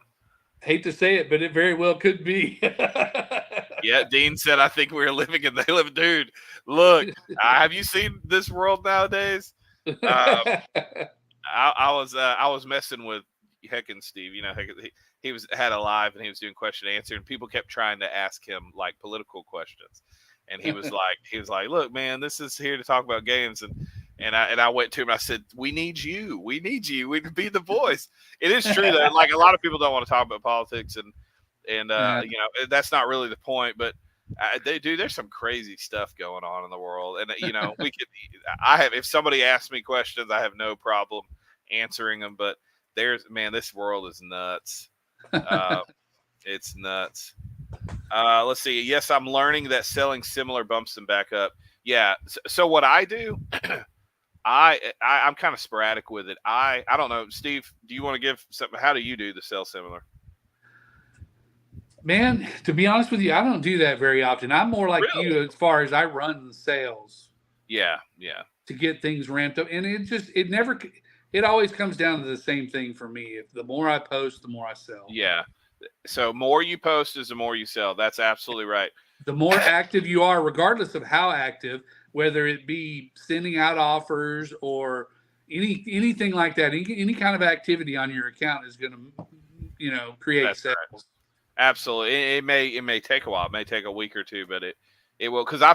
Hate to say it, but it very well could be. Yeah. Dean said, "I think we're living in They Live." Dude, look. Have you seen this world nowadays? I was messing with Heckin' Steve. He had a live and he was doing question and answer, and people kept trying to ask him like political questions, and he was like, "Look, man, this is here to talk about games." And I went to him and I said, we need you. We need be the voice. It is true that like a lot of people don't want to talk about politics, and that's not really the point, but there's some crazy stuff going on in the world, and if somebody asks me questions, I have no problem answering them, but this world is nuts. It's nuts. Let's see. Yes, I'm learning that selling similar bumps them back up. Yeah. So what I do, I'm kind of sporadic with it. I don't know, Steve. Do you want to give something? How do you do the sell similar? Man, to be honest with you, I don't do that very often. I'm more like Really? you as far as I run sales. Yeah. To get things ramped up, and it always comes down to the same thing for me. If the more I post, the more I sell. Yeah. So more you post is the more you sell. That's absolutely right. The more active you are, regardless of how active, whether it be sending out offers or anything like that, any kind of activity on your account is going to create That's sales. right. Absolutely. It may take a while. It may take a week or two, but it will. Because I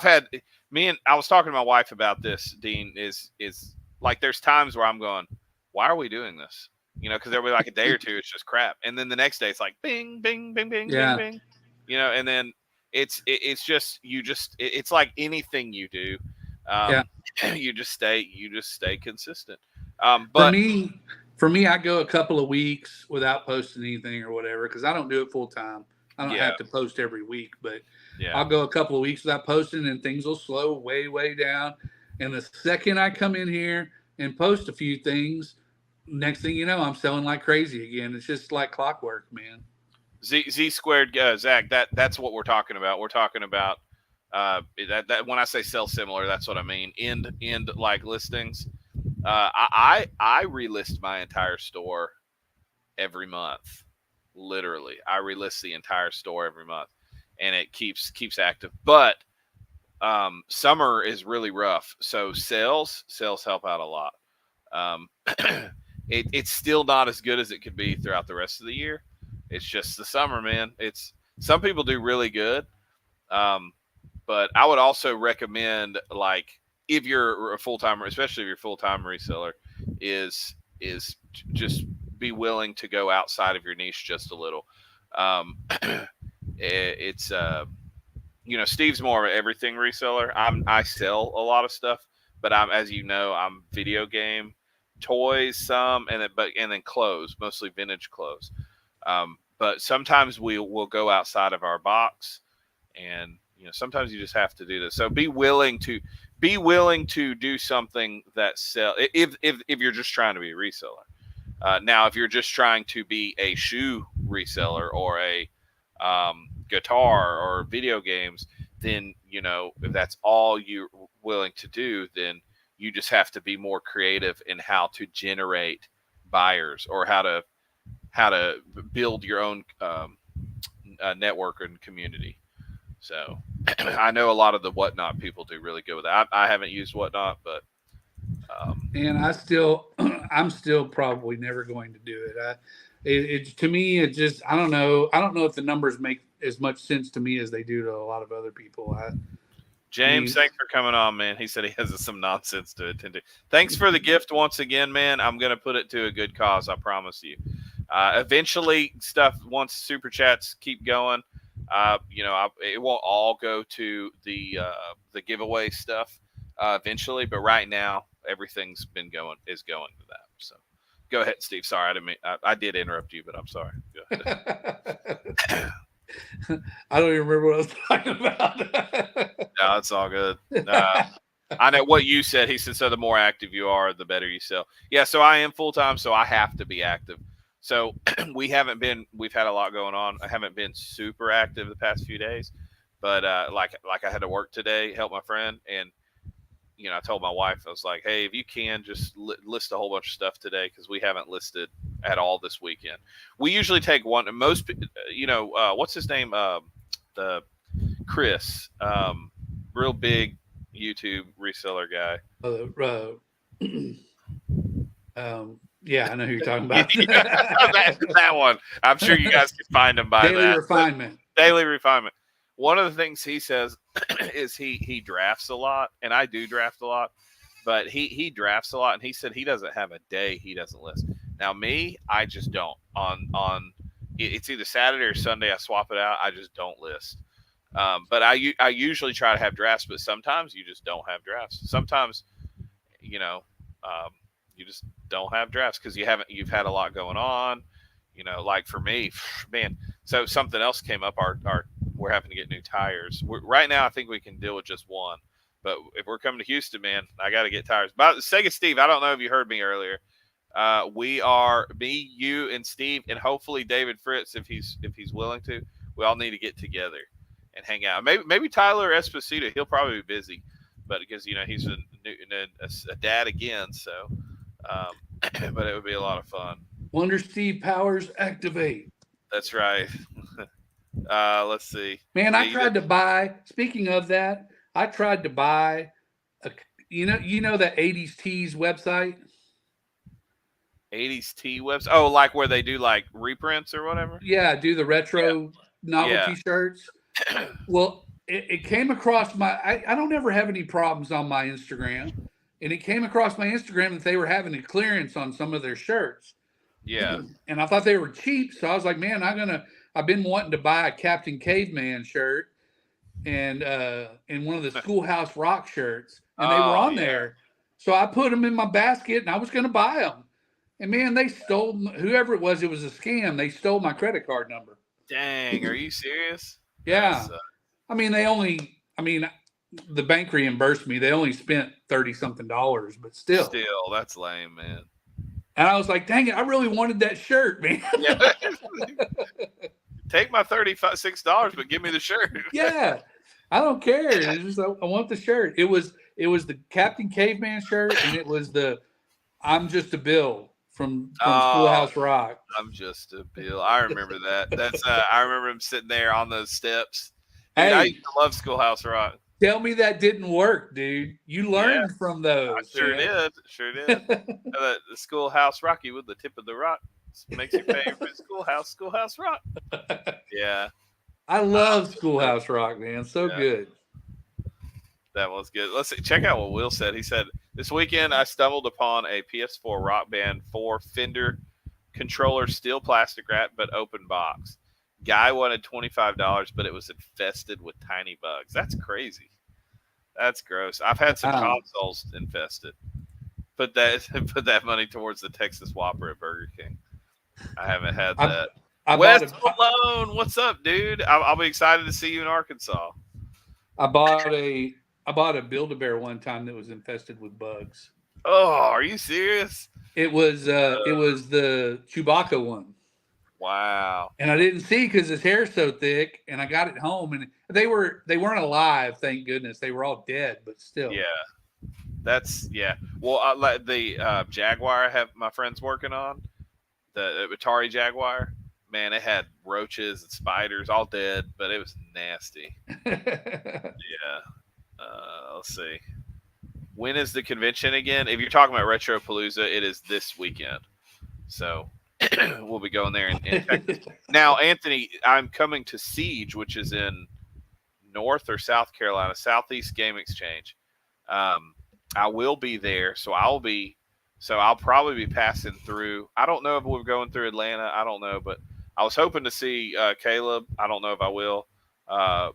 was talking to my wife about this, Dean, is like there's times where I'm going, why are we doing this? Because there'll be like a day or two, it's just crap. And then the next day it's like bing, bing, bing, bing, Yeah. bing, bing. And then it's just, it's like anything you do. You just stay consistent. But for me, I go a couple of weeks without posting anything or whatever, because I don't do it full time. I don't have to post every week, but I'll go a couple of weeks without posting, and things will slow way, way down. And the second I come in here and post a few things, next thing you know, I'm selling like crazy again. It's just like clockwork, man. Z squared, Zach. That's what we're talking about. We're talking about that when I say sell similar, that's what I mean. End like listings. I relist my entire store every month. Literally, I relist the entire store every month, and it keeps active. But summer is really rough, so sales help out a lot. It's still not as good as it could be throughout the rest of the year. It's just the summer, man. Some people do really good, but I would also recommend, like, if you're a full-time, especially if you're a full-time reseller, is just be willing to go outside of your niche just a little. Steve's more of an everything reseller. I sell a lot of stuff, but as you know, I'm video game, toys, some, and then clothes, mostly vintage clothes. But sometimes we'll go outside of our box, and sometimes you just have to do this. So be willing to do something that sell if you're just trying to be a reseller. Now, if you're just trying to be a shoe reseller or a guitar or video games, then if that's all you're willing to do, then you just have to be more creative in how to generate buyers or how to build your own network and community. So I know a lot of the Whatnot people do really good with that. I haven't used Whatnot, but and I'm still probably never going to do it. It to me, it just, I don't know if the numbers make as much sense to me as they do to a lot of other people. James, thanks for coming on, man. He said he has some nonsense to attend to. Thanks for the gift once again, man. I'm going to put it to a good cause, I promise you. Eventually, once super chats keep going, it won't all go to the giveaway stuff eventually, but right now everything's is going to that. So go ahead, Steve. Sorry, I didn't mean, I did interrupt you, but I'm sorry. Go ahead. I don't even remember what I was talking about. No, it's all good. I know what you said. He said, so the more active you are, the better you sell. Yeah, so I am full-time, so I have to be active. So we've had a lot going on. I haven't been super active the past few days, but like I had to work today, help my friend. And, I told my wife, I was like, hey, if you can just list a whole bunch of stuff today, because we haven't listed at all this weekend. We usually take one. Most, what's his name? The Chris, real big YouTube reseller guy. Yeah, I know who you're talking about. that one. I'm sure you guys can find him by Daily that. Refinement. Daily Refinement. One of the things he says is he drafts a lot, and I do draft a lot, but he drafts a lot, and he said he doesn't have a day he doesn't list. Now me, I just don't. On it's either Saturday or Sunday, I swap it out. I just don't list. But I usually try to have drafts, but sometimes you just don't have drafts. Sometimes, you just don't have drafts because you've had a lot going on. Like for me, man. So something else came up. We're having to get new tires. Right now, I think we can deal with just one. But if we're coming to Houston, man, I got to get tires. But Sega Steve, I don't know if you heard me earlier. We are me, you, and Steve, and hopefully David Fritz, if he's willing to. We all need to get together and hang out. Maybe Tyler Esposito. He'll probably be busy, but because he's a dad again, so. But it would be a lot of fun. Wonder Steve powers activate. That's right. Let's see. Man, I tried to buy. Speaking of that, I tried to buy you know that 80s Tees website. 80s Tee website. Oh, like where they do like reprints or whatever. Yeah, do the retro novelty shirts. Well, it came across I don't ever have any problems on my Instagram, and it came across my Instagram that they were having a clearance on some of their shirts. Yeah. And I thought they were cheap, so I was like, man, I've been wanting to buy a Captain Caveman shirt and one of the Schoolhouse Rock shirts, and they were on there. So I put them in my basket, and I was going to buy them. And man, they stole, whoever it was a scam. They stole my credit card number. Dang, are you serious? Yeah. The bank reimbursed me. They only spent $30-something, but still, that's lame, man. And I was like, dang it, I really wanted that shirt, man. Yeah. Take my $36, but give me the shirt. Yeah. I don't care. It's just, I want the shirt. It was the Captain Caveman shirt, and it was the I'm Just a Bill from Schoolhouse Rock. I'm Just a Bill. I remember that. That's I remember him sitting there on those steps. Dude, Hey, I used to love Schoolhouse Rock. Tell me that didn't work, dude. You learned from those. I sure did. Sure did. The Schoolhouse Rocky with the tip of the rock makes your favorite Schoolhouse Rock. Yeah. I love Schoolhouse Rock, man. So good. That was good. Let's see. Check out what Will said. He said, this weekend I stumbled upon a PS4 Rock Band 4 Fender controller, steel plastic wrap, but open box. Guy wanted $25, but it was infested with tiny bugs. That's crazy. That's gross. I've had some consoles infested. Put that money towards the Texas Whopper at Burger King. I haven't had that. Wes Malone, what's up, dude? I'll be excited to see you in Arkansas. I bought a Build-A-Bear one time that was infested with bugs. Oh, are you serious? It was the Chewbacca one. Wow. And I didn't see because his hair's so thick. And I got it home, and they weren't alive, thank goodness. They were all dead, but still. Yeah. That's yeah. Well, like the Jaguar I have my friends working on, the Atari Jaguar. Man, it had roaches and spiders, all dead, but it was nasty. Yeah. Let's see. When is the convention again? If you're talking about Retro Palooza, it is this weekend. So we'll be going there and check. Now, Anthony, I'm coming to Siege, which is in North or South Carolina, Southeast Game Exchange. I will be there, so I'll probably be passing through. I don't know if we're going through Atlanta. I don't know, but I was hoping to see Caleb. I don't know if I will, and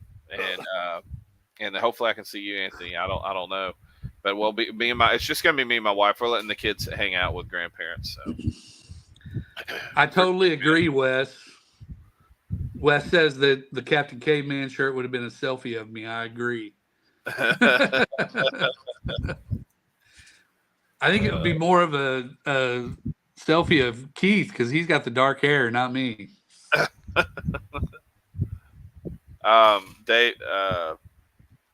hopefully I can see you, Anthony. I don't know, but we'll be me and my. It's just gonna be me and my wife. We're letting the kids hang out with grandparents. So I totally agree, Wes. Wes says that the Captain Caveman shirt would have been a selfie of me. I agree. I think it would be more of a selfie of Keith because he's got the dark hair, not me. Dave, I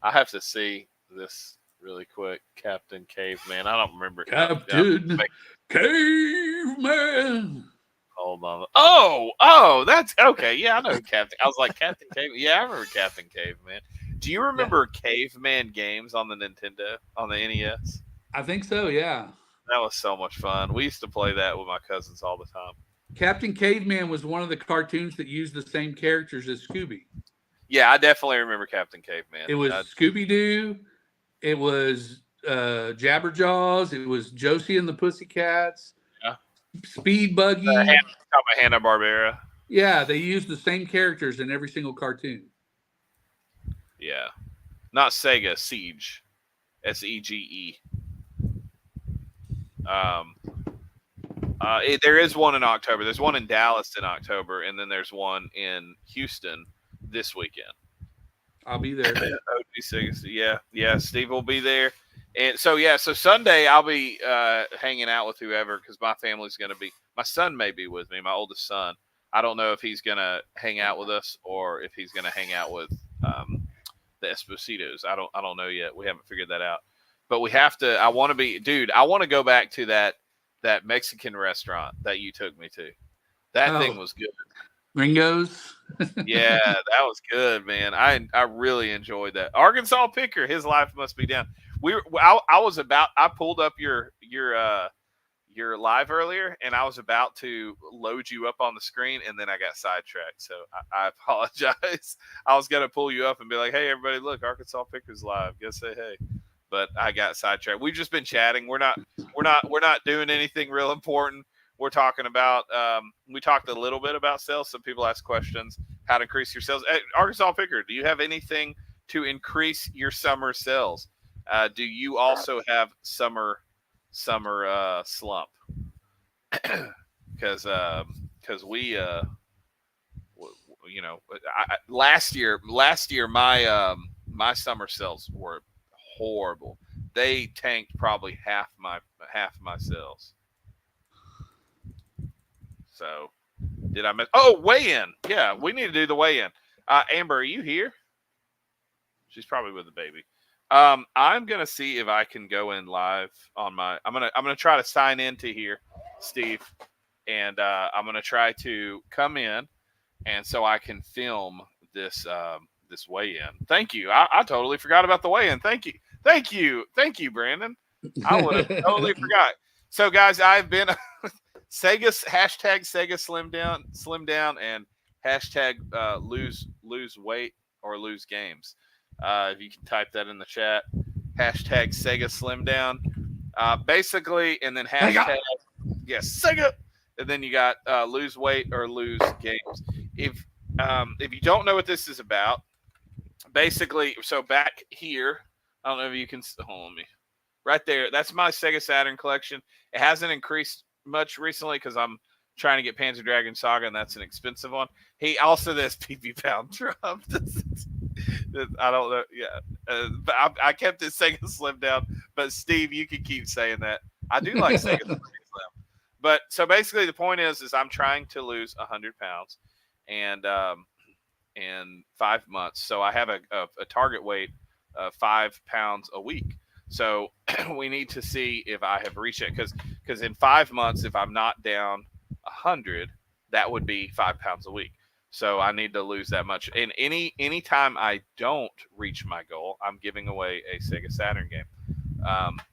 have to see this really quick. Captain Caveman. I don't remember. Captain Caveman. Hold on. Oh, that's okay. Yeah, I know Captain. I was like Captain Caveman. Yeah, I remember Captain Caveman. Do you remember Caveman games on the Nintendo, on the NES? I think so, yeah. That was so much fun. We used to play that with my cousins all the time. Captain Caveman was one of the cartoons that used the same characters as Scooby. Yeah, I definitely remember Captain Caveman. It was Scooby-Doo. It was Jabberjaws. It was Josie and the Pussycats. Yeah. Speed Buggy. Hanna-Barbera. Yeah, they used the same characters in every single cartoon. Yeah. Not Sega, Siege. SEGE. There is one in October. There's one in Dallas in October, and then there's one in Houston this weekend. I'll be there. Yeah. Steve will be there, and so Sunday I'll be hanging out with whoever because my family's going to be. My son may be with me, my oldest son. I don't know if he's going to hang out with us or if he's going to hang out with the Espositos. I don't know yet. We haven't figured that out. But we have to. I want to go back to that Mexican restaurant that you took me to. That thing was good. Ringo's. Yeah, that was good, man. I really enjoyed that. Arkansas Picker, his life must be down. I pulled up your live earlier, and I was about to load you up on the screen, and then I got sidetracked. So I apologize. I was gonna pull you up and be like, "Hey, everybody, look, Arkansas Picker's live. Go say hey." But I got sidetracked. We've just been chatting. We're not doing anything real important. We're talking about. We talked a little bit about sales. Some people ask questions how to increase your sales. Hey, Arkansas Picker, do you have anything to increase your summer sales? Do you also have summer slump? Because we last year my summer sales were horrible. They tanked probably half my sales. So did I miss? Oh, weigh-in. Yeah, we need to do the weigh-in. Amber, are you here? She's probably with the baby. I'm gonna see if I can go in live on my. I'm gonna try to sign into here, Steve, and I'm gonna try to come in, and so I can film this this weigh-in. Thank you. I totally forgot about the weigh-in. Thank you, Brandon. I would have totally forgot. So, guys, I've been hashtag Sega Slim Down, and hashtag lose weight or lose games. If you can type that in the chat, hashtag Sega Slim Down. Basically, and then hashtag Sega, and then you got lose weight or lose games. If you don't know what this is about, basically, so back here, I don't know if you can hold on me. Right there, that's my Sega Saturn collection. It hasn't increased much recently because I'm trying to get Panzer Dragoon Saga, and that's an expensive one. He also does PP Pound Trump. I don't know. Yeah, but I kept it Sega Slim down. But Steve, you can keep saying that. I do like Sega Slim. But so basically, the point is I'm trying to lose 100 pounds, and in 5 months. So I have a target weight of 5 pounds a week. So we need to see if I have reached it, because in 5 months, if I'm not down 100, that would be 5 pounds a week. So I need to lose that much. And any time I don't reach my goal, I'm giving away a Sega Saturn game.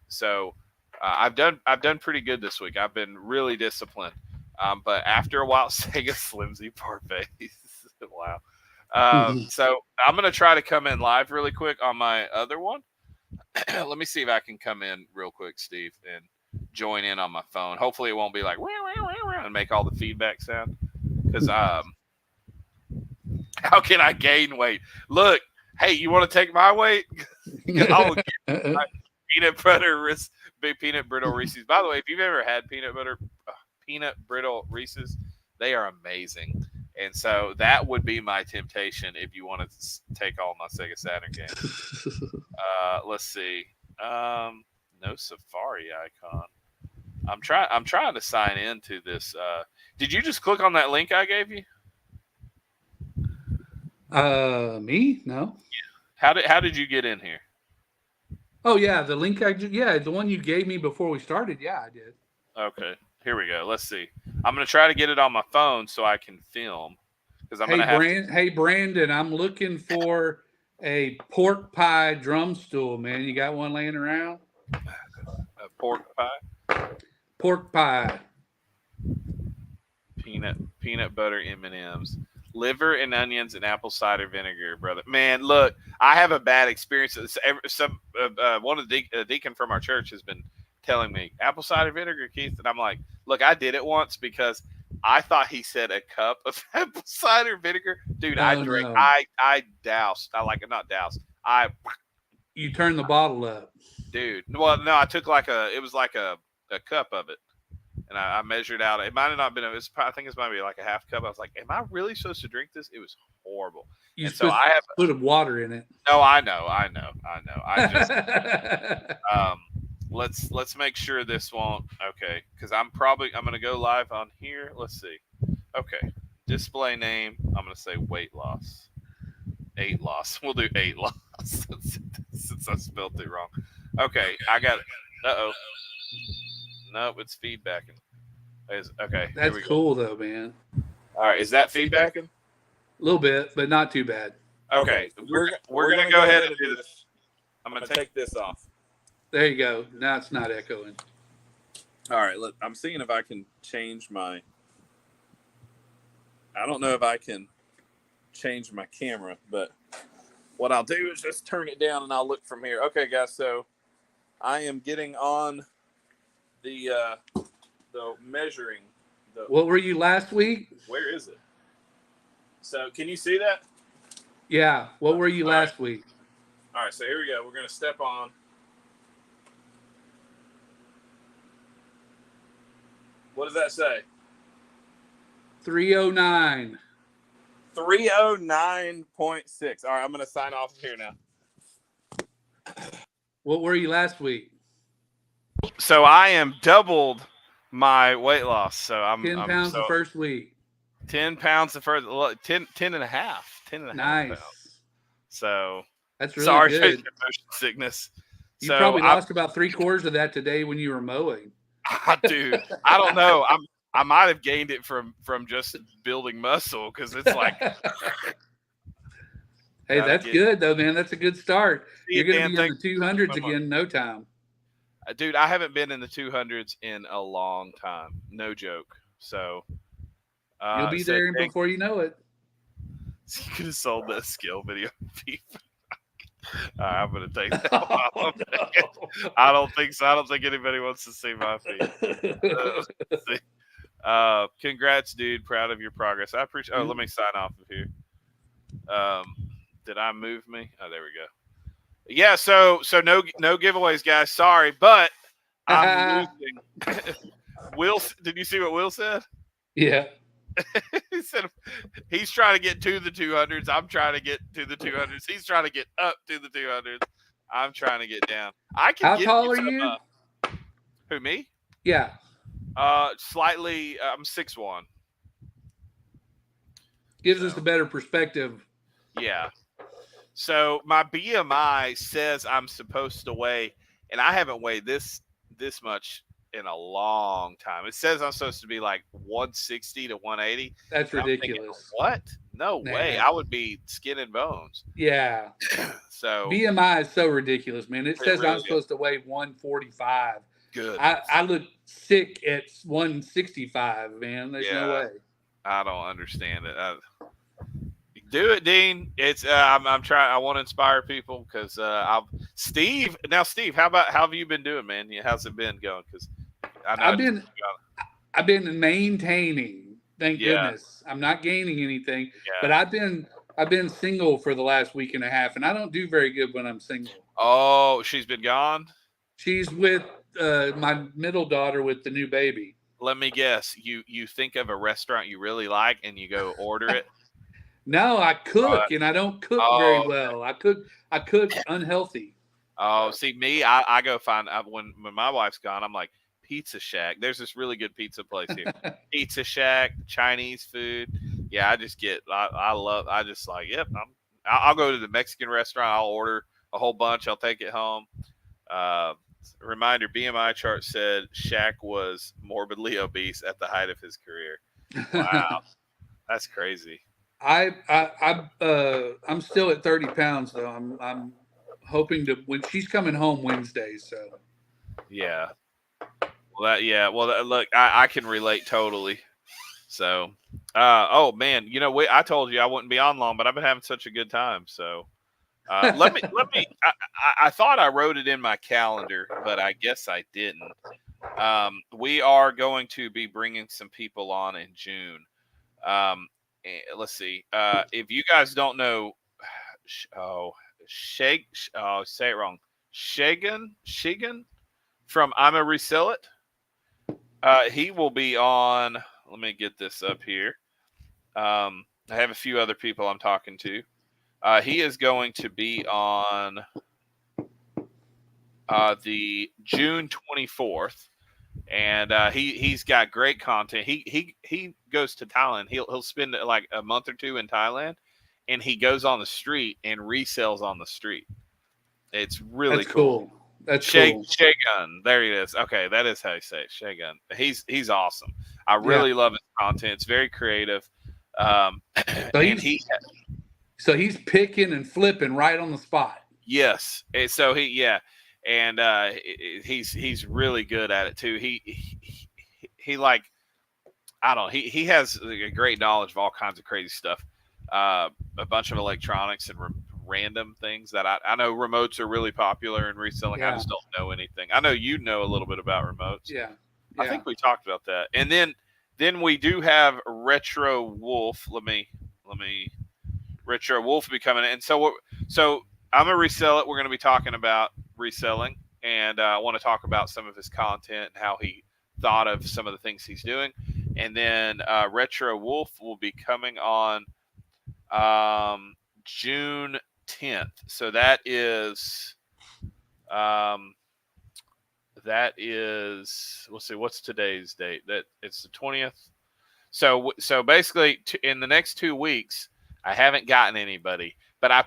So I've done pretty good this week. I've been really disciplined. But after a while, Sega Slimsy parfaits. Wow. So I'm gonna try to come in live really quick on my other one. Let me see if I can come in real quick, Steve, and join in on my phone. Hopefully, it won't be like and make all the feedback sound. Because how can I gain weight? Look, hey, you want to take my weight? I will give my peanut brittle Reese's. By the way, if you've ever had peanut brittle Reese's, they are amazing. And so that would be my temptation if you wanted to take all my Sega Saturn games. Let's see. No Safari icon. I'm trying to sign into this. Did you just click on that link I gave you? Me? No. How did you get in here? Oh yeah, the link the one you gave me before we started. Yeah, I did. Okay, here we go. Let's see. I'm gonna try to get it on my phone so I can film, because I'm gonna have. Hey Brandon, I'm looking for a pork pie drum stool, man. You got one laying around? A pork pie. Pork pie. Peanut butter M&Ms. Liver and onions and apple cider vinegar, brother. Man, look, I have a bad experience. One of the deacon from our church has been telling me apple cider vinegar, Keith, and I'm like, look, I did it once because I thought he said a cup of apple cider vinegar. Dude, I drank. No. I doused. Not doused. You turned the bottle up, dude. Well, no, I took it was like a cup of it. And I measured out. It might have not been. I think it's might be like a half cup. I was like, "Am I really supposed to drink this?" It was horrible. So I have a bit of water in it. No, I know. I just let's make sure this won't. Okay, because I'm going to go live on here. Let's see. Okay, display name. I'm going to say weight loss. 8 loss. We'll do 8 loss since I spelled it wrong. Okay, I got it. Uh-oh. Nope, it's feedbacking. Okay. That's cool though, man. All right, is that feedbacking? A little bit, but not too bad. Okay, we're gonna go ahead and do this. I'm gonna take this off. There you go. Now it's not echoing. All right, look, I'm seeing if I can change my. I don't know if I can change my camera, but what I'll do is just turn it down and I'll look from here. Okay, guys, so I am getting on the measuring. What were you last week? Where is it? So can you see that? Yeah. What were you last week? All right. So here we go. We're going to step on. What does that say? 309. 309.6. All right. I'm going to sign off here now. What were you last week? So I am doubled my weight loss. So I'm 10 pounds the first week. 10 pounds the first 10 and a half. 10 and a half pounds. So that's really good. Motion sickness. You probably lost about 3/4 of that today when you were mowing. Dude, I don't know. I might have gained it from just building muscle, because it's like. Hey, that's good though, man. That's a good start. You're going to be in the 200s again in no time. Dude, I haven't been in the 200s in a long time. No joke. So you'll be there before you know it. You could have sold that skill video. I'm going to take that one. I don't think so. I don't think anybody wants to see my feet. Congrats, dude. Proud of your progress. I appreciate. Oh, let me sign off of here. Did I move me? Oh, there we go. Yeah, so no giveaways, guys. Sorry, but I'm losing. Will, did you see what Will said? Yeah. He said he's trying to get to the 200s. I'm trying to get to the 200s. He's trying to get up to the 200s. I'm trying to get down. I can How give tall you are some. you? Who, me? Yeah. Slightly. I'm 6'1". Gives us a better perspective. Yeah. So my BMI says I'm supposed to weigh, and I haven't weighed this much in a long time. It says I'm supposed to be like 160 to 180. That's And I'm thinking, ridiculous. what? No way. Nah. I would be skin and bones. Yeah. So BMI is so ridiculous, man. It says really I'm supposed to weigh 145. good. I look sick at 165, man. There's no way. I don't understand it. Do it, Dean. It's I'm trying. I want to inspire people because Steve. Now, Steve, how have you been doing, man? How's it been going? Because I've been maintaining. Thank goodness. I'm not gaining anything, but I've been single for the last week and a half, and I don't do very good when I'm single. Oh, she's been gone. She's with my middle daughter with the new baby. Let me guess. You think of a restaurant you really like and you go order it. No, I cook and I don't cook very well. I cook unhealthy. Oh, see me, I go find when my wife's gone, I'm like Pizza Shack. There's this really good pizza place here. Pizza Shack, Chinese food. Yeah, I just get I just like, yep, I'll go to the Mexican restaurant, I'll order a whole bunch, I'll take it home. Reminder, BMI chart said Shaq was morbidly obese at the height of his career. Wow. That's crazy. I'm still at 30 pounds though. I'm hoping to when she's coming home Wednesday. So yeah, well, look, I can relate totally. So, oh man, I told you I wouldn't be on long, but I've been having such a good time. So, let me. I thought I wrote it in my calendar, but I guess I didn't. We are going to be bringing some people on in June. Let's see. If you guys don't know, say it wrong. Shagan from I'm a Resell It. He will be on. Let me get this up here. I have a few other people I'm talking to. He is going to be on the June 24th. And he's got great content. He goes to Thailand. He'll spend like a month or two in Thailand, and he goes on the street and resells on the street. It's really cool. That's cool. Shagun. There he is. Okay, that is how you say it. Shagun. He's awesome. I really love his content. It's very creative. So he's picking and flipping right on the spot. Yes. So and he's really good at it too. He like, I don't know. He has a great knowledge of all kinds of crazy stuff. A bunch of electronics and random things that I know remotes are really popular in reselling. I just don't know anything. I know you know a little bit about remotes. Yeah. I think we talked about that. And then we do have Retro Wolf. Let me Retro Wolf be coming in. So I'm gonna resell it. We're gonna be talking about reselling, and I want to talk about some of his content and how he thought of some of the things he's doing. And then Retro Wolf will be coming on June 10th. So that is let's see, what's today's date? That it's the 20th. So basically, in the next 2 weeks, I haven't gotten anybody. But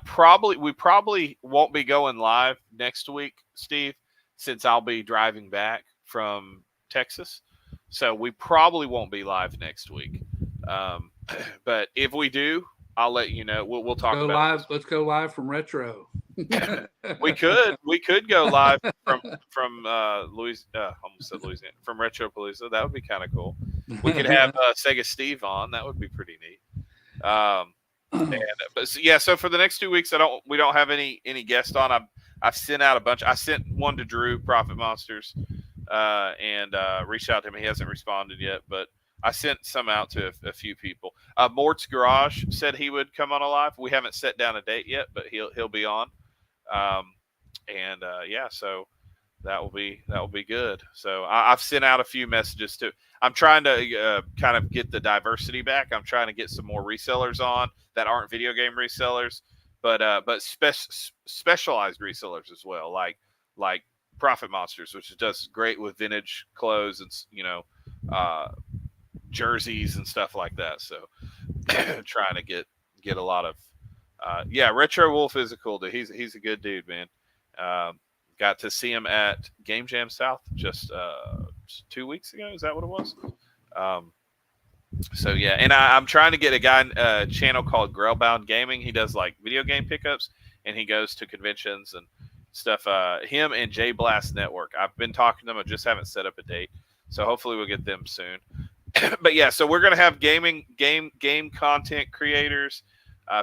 we probably won't be going live next week, Steve, since I'll be driving back from Texas. So we probably won't be live next week. But if we do, I'll let you know. We'll talk about live. Let's go live from Retro. We could go live from Louisiana, almost said Louisiana, from Retropalooza. That would be kind of cool. We could have Sega Steve on. That would be pretty neat. So for the next 2 weeks, we don't have any guests on. I've sent out a bunch. I sent one to Drew, Profit Monsters, and reached out to him. He hasn't responded yet, but I sent some out to a few people. Mort's Garage said he would come on a live. We haven't set down a date yet, but he'll be on. So that will be good. So I've sent out a few messages too. I'm trying to kind of get the diversity back. I'm trying to get some more resellers on that aren't video game resellers, but specialized resellers as well, like Profit Monsters, which does great with vintage clothes and uh, jerseys and stuff like that. So trying to get a lot of Retro Wolf is a cool dude. He's a good dude, man. Got to see him at Game Jam South just 2 weeks ago. Is that what it was? So yeah, and I'm trying to get a guy channel called Grailbound Gaming. He does like video game pickups, and he goes to conventions and stuff. Him and J Blast Network. I've been talking to them. I just haven't set up a date, so hopefully we'll get them soon. But yeah, so we're gonna have game content creators,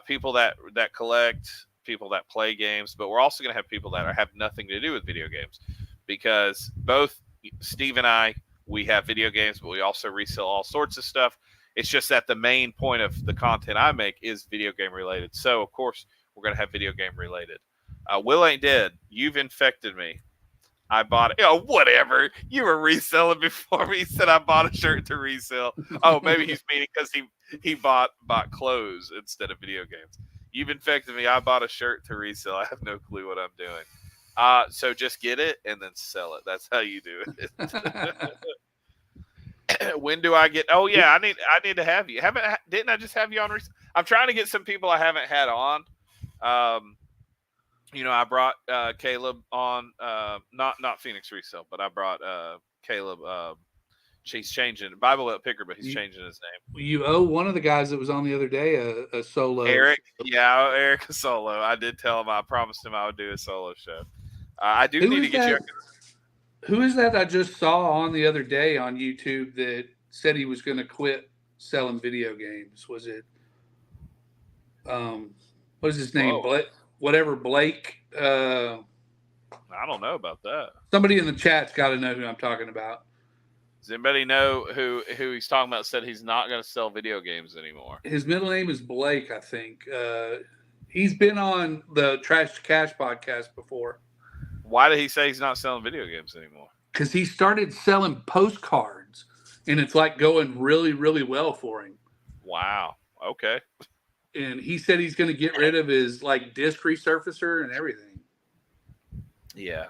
people that collect, people that play games, but we're also gonna have people that have nothing to do with video games, because both Steve and I, we have video games, but we also resell all sorts of stuff. It's just that the main point of the content I make is video game related. So of course we're gonna have video game related. Will Ain't Dead, you've infected me. I bought it. Whatever. You were reselling before me. He said I bought a shirt to resell. Oh, maybe he's meaning because he bought clothes instead of video games. You've infected me. I bought a shirt to resell. I have no clue what I'm doing. So just get it and then sell it. That's how you do it. When do I get? Oh yeah, I need to have you. Didn't I just have you on? I'm trying to get some people I haven't had on. I brought Caleb on, not Phoenix Resale, but I brought Caleb. She's changing Bible Belt Picker, but he's changing his name. You owe one of the guys that was on the other day a solo. Eric, yeah, Eric a solo. I did tell him. I promised him I would do a solo show. I do need to get you. Who is that I just saw on the other day on YouTube that said he was going to quit selling video games? Was it? What is his name? Blake. I don't know about that. Somebody in the chat's got to know who I'm talking about. Does anybody know who he's talking about? Said he's not going to sell video games anymore. His middle name is Blake, I think. He's been on the Trash to Cash podcast before. Why did he say he's not selling video games anymore? Because he started selling postcards, and it's like going really, really well for him. Wow. Okay. And he said he's going to get rid of his like disc resurfacer and everything. Yeah.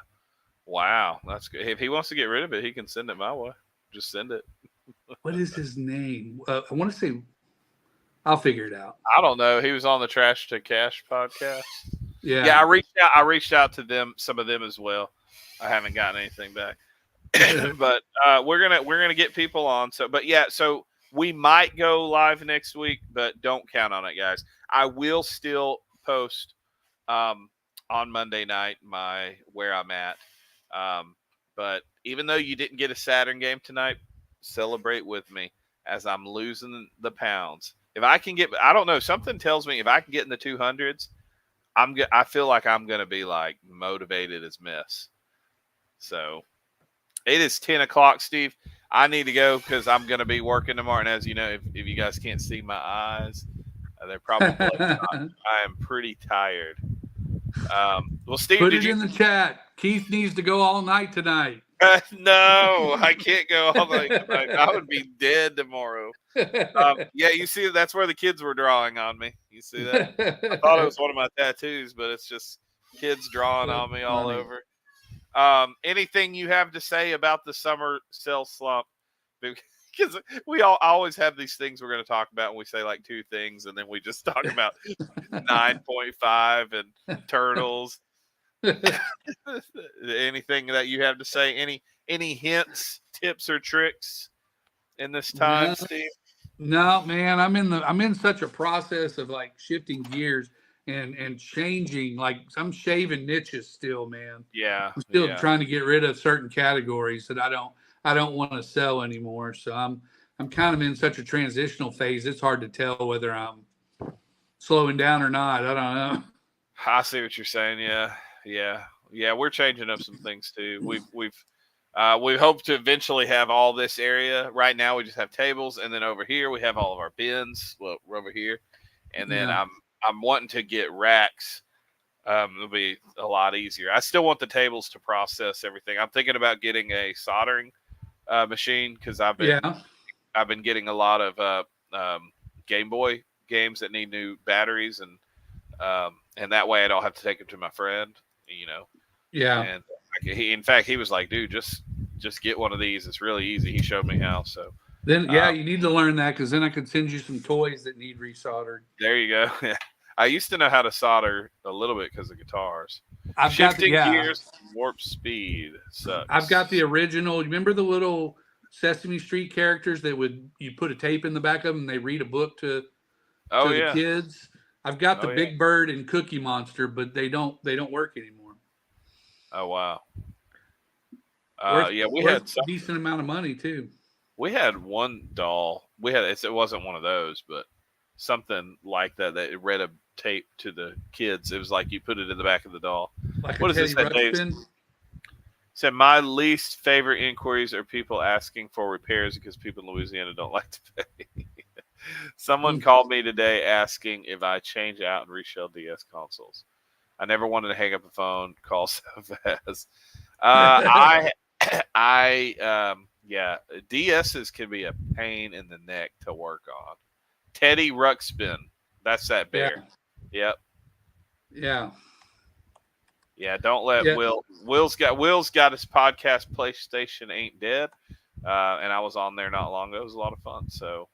Wow. That's good. If he wants to get rid of it, he can send it my way. Just send it. What is his name? I want to say, I'll figure it out. I don't know. He was on the Trash to Cash podcast. Yeah. I reached out to them, some of them as well. I haven't gotten anything back. But we're gonna get people on. So we might go live next week, but don't count on it, guys. I will still post on Monday night where I'm at. But even though you didn't get a Saturn game tonight, celebrate with me as I'm losing the pounds. If I can get, I don't know, something tells me if I can get in the 200s, I feel like I'm gonna be like motivated as mess. So it is 10 o'clock, Steve. I need to go because I'm going to be working tomorrow. And as you know, if you guys can't see my eyes, they're probably I am pretty tired. Well, Steve, put it in the chat. Keith needs to go all night tonight. No, I can't go all night tonight. I would be dead tomorrow. Yeah, you see, that's where the kids were drawing on me. You see that? I thought it was one of my tattoos, but it's just kids drawing on me all over. Anything you have to say about the summer sale slump? Because we always have these things we're going to talk about, and we say like two things, and then we just talk about 9.5 and turtles. Anything that you have to say? Any hints, tips, or tricks in this time, Steve? No, man. I'm in such a process of like shifting gears and changing. Like I'm shaving niches still, man. Yeah, I'm still trying to get rid of certain categories that I don't want to sell anymore. So I'm kind of in such a transitional phase. It's hard to tell whether I'm slowing down or not. I don't know. I see what you're saying. Yeah. We're changing up some things too. We hope to eventually have all this area. Right now, we just have tables, and then over here we have all of our bins. Well, over here, and then I'm wanting to get racks It'll be a lot easier. I still want the tables to process everything. I'm thinking about getting a soldering machine because I've been getting a lot of Game Boy games that need new batteries, and that way I don't have to take them to my friend. Yeah. And in fact, he was like, "Dude, just get one of these. It's really easy." He showed me how. So Then you need to learn that because then I could send you some toys that need resoldered. there you go. I used to know how to solder a little bit because of guitars. I've Shifting got gears, warp speed sucks. I've got the original. Remember the little Sesame Street characters that you put a tape in the back of them and they read a book to the kids? I've got the Big Bird and Cookie Monster, but they don't work anymore. Oh wow. We had had a decent amount of money too. We had one doll. It wasn't one of those, but something like that it read a tape to the kids. It was like you put it in the back of the doll. Like what is this? Said my least favorite inquiries are people asking for repairs because people in Louisiana don't like to pay. Someone called me today asking if I change out and reshell DS consoles. I never wanted to hang up the phone, call so fast. DSs can be a pain in the neck to work on. Teddy Ruxpin, that's that bear. Yeah. Yep. Yeah, don't let Will. Will's got his podcast. PlayStation Ain't Dead, and I was on there not long ago. It was a lot of fun. So,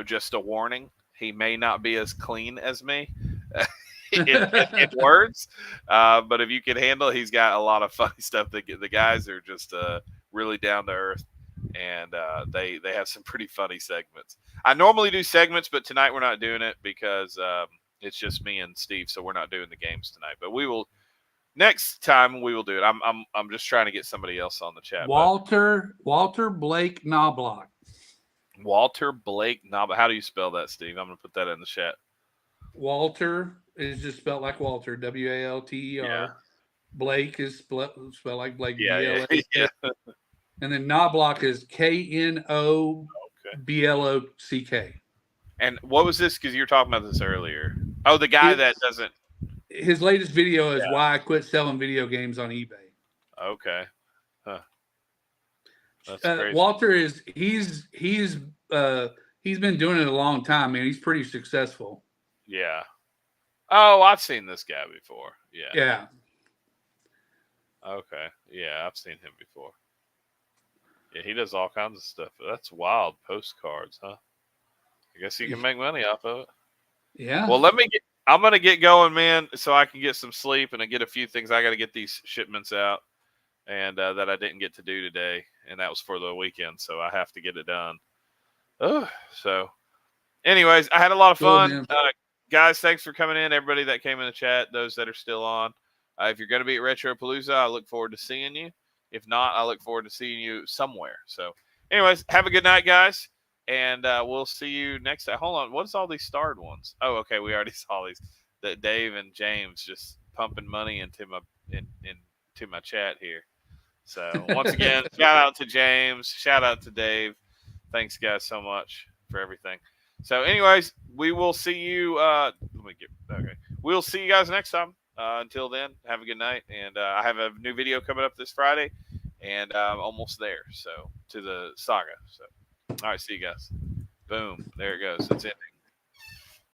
just a warning: he may not be as clean as me in words, but if you can handle it, he's got a lot of funny stuff. The guys are just really down to earth, and they have some pretty funny segments. I normally do segments, but tonight we're not doing it because it's just me and Steve, so we're not doing the games tonight. But we will next time. We will do it. I'm just trying to get somebody else on the chat. Walter Blake Knobloch. Walter Blake Knobloch. How do you spell that, Steve? I'm going to put that in the chat. Walter is just spelled like Walter, Walter. Yeah. Blake is spelled like Blake. Yeah. And then Knobloch is Knoblock. And what was this? Because you were talking about this earlier. Oh, the guy that doesn't. His latest video is why I quit selling video games on eBay. Okay. Huh. That's crazy. Walter he's been doing it a long time, man. He's pretty successful. Yeah. Oh, I've seen this guy before. Yeah. Yeah. Okay. Yeah, I've seen him before. Yeah, he does all kinds of stuff. That's wild. Postcards, huh? I guess you can make money off of it. Yeah. Well, I'm going to get going, man, so I can get some sleep and I get a few things. I got to get these shipments out and that I didn't get to do today. And that was for the weekend, so I have to get it done. So anyways, I had a lot of fun. Guys, thanks for coming in. Everybody that came in the chat, those that are still on. If you're going to be at Retropalooza, I look forward to seeing you. If not, I look forward to seeing you somewhere. So anyways, have a good night, guys. And we'll see you next time. Hold on. What's all these starred ones? Oh, okay. We already saw these. That Dave and James just pumping money into my chat here. So once again, shout out to James. Shout out to Dave. Thanks, guys, so much for everything. So anyways, we will see you. We'll see you guys next time. Until then, have a good night. And I have a new video coming up this Friday. And I'm almost there. So to the saga. So. All right, see you guys. Boom. There it goes. It's ending.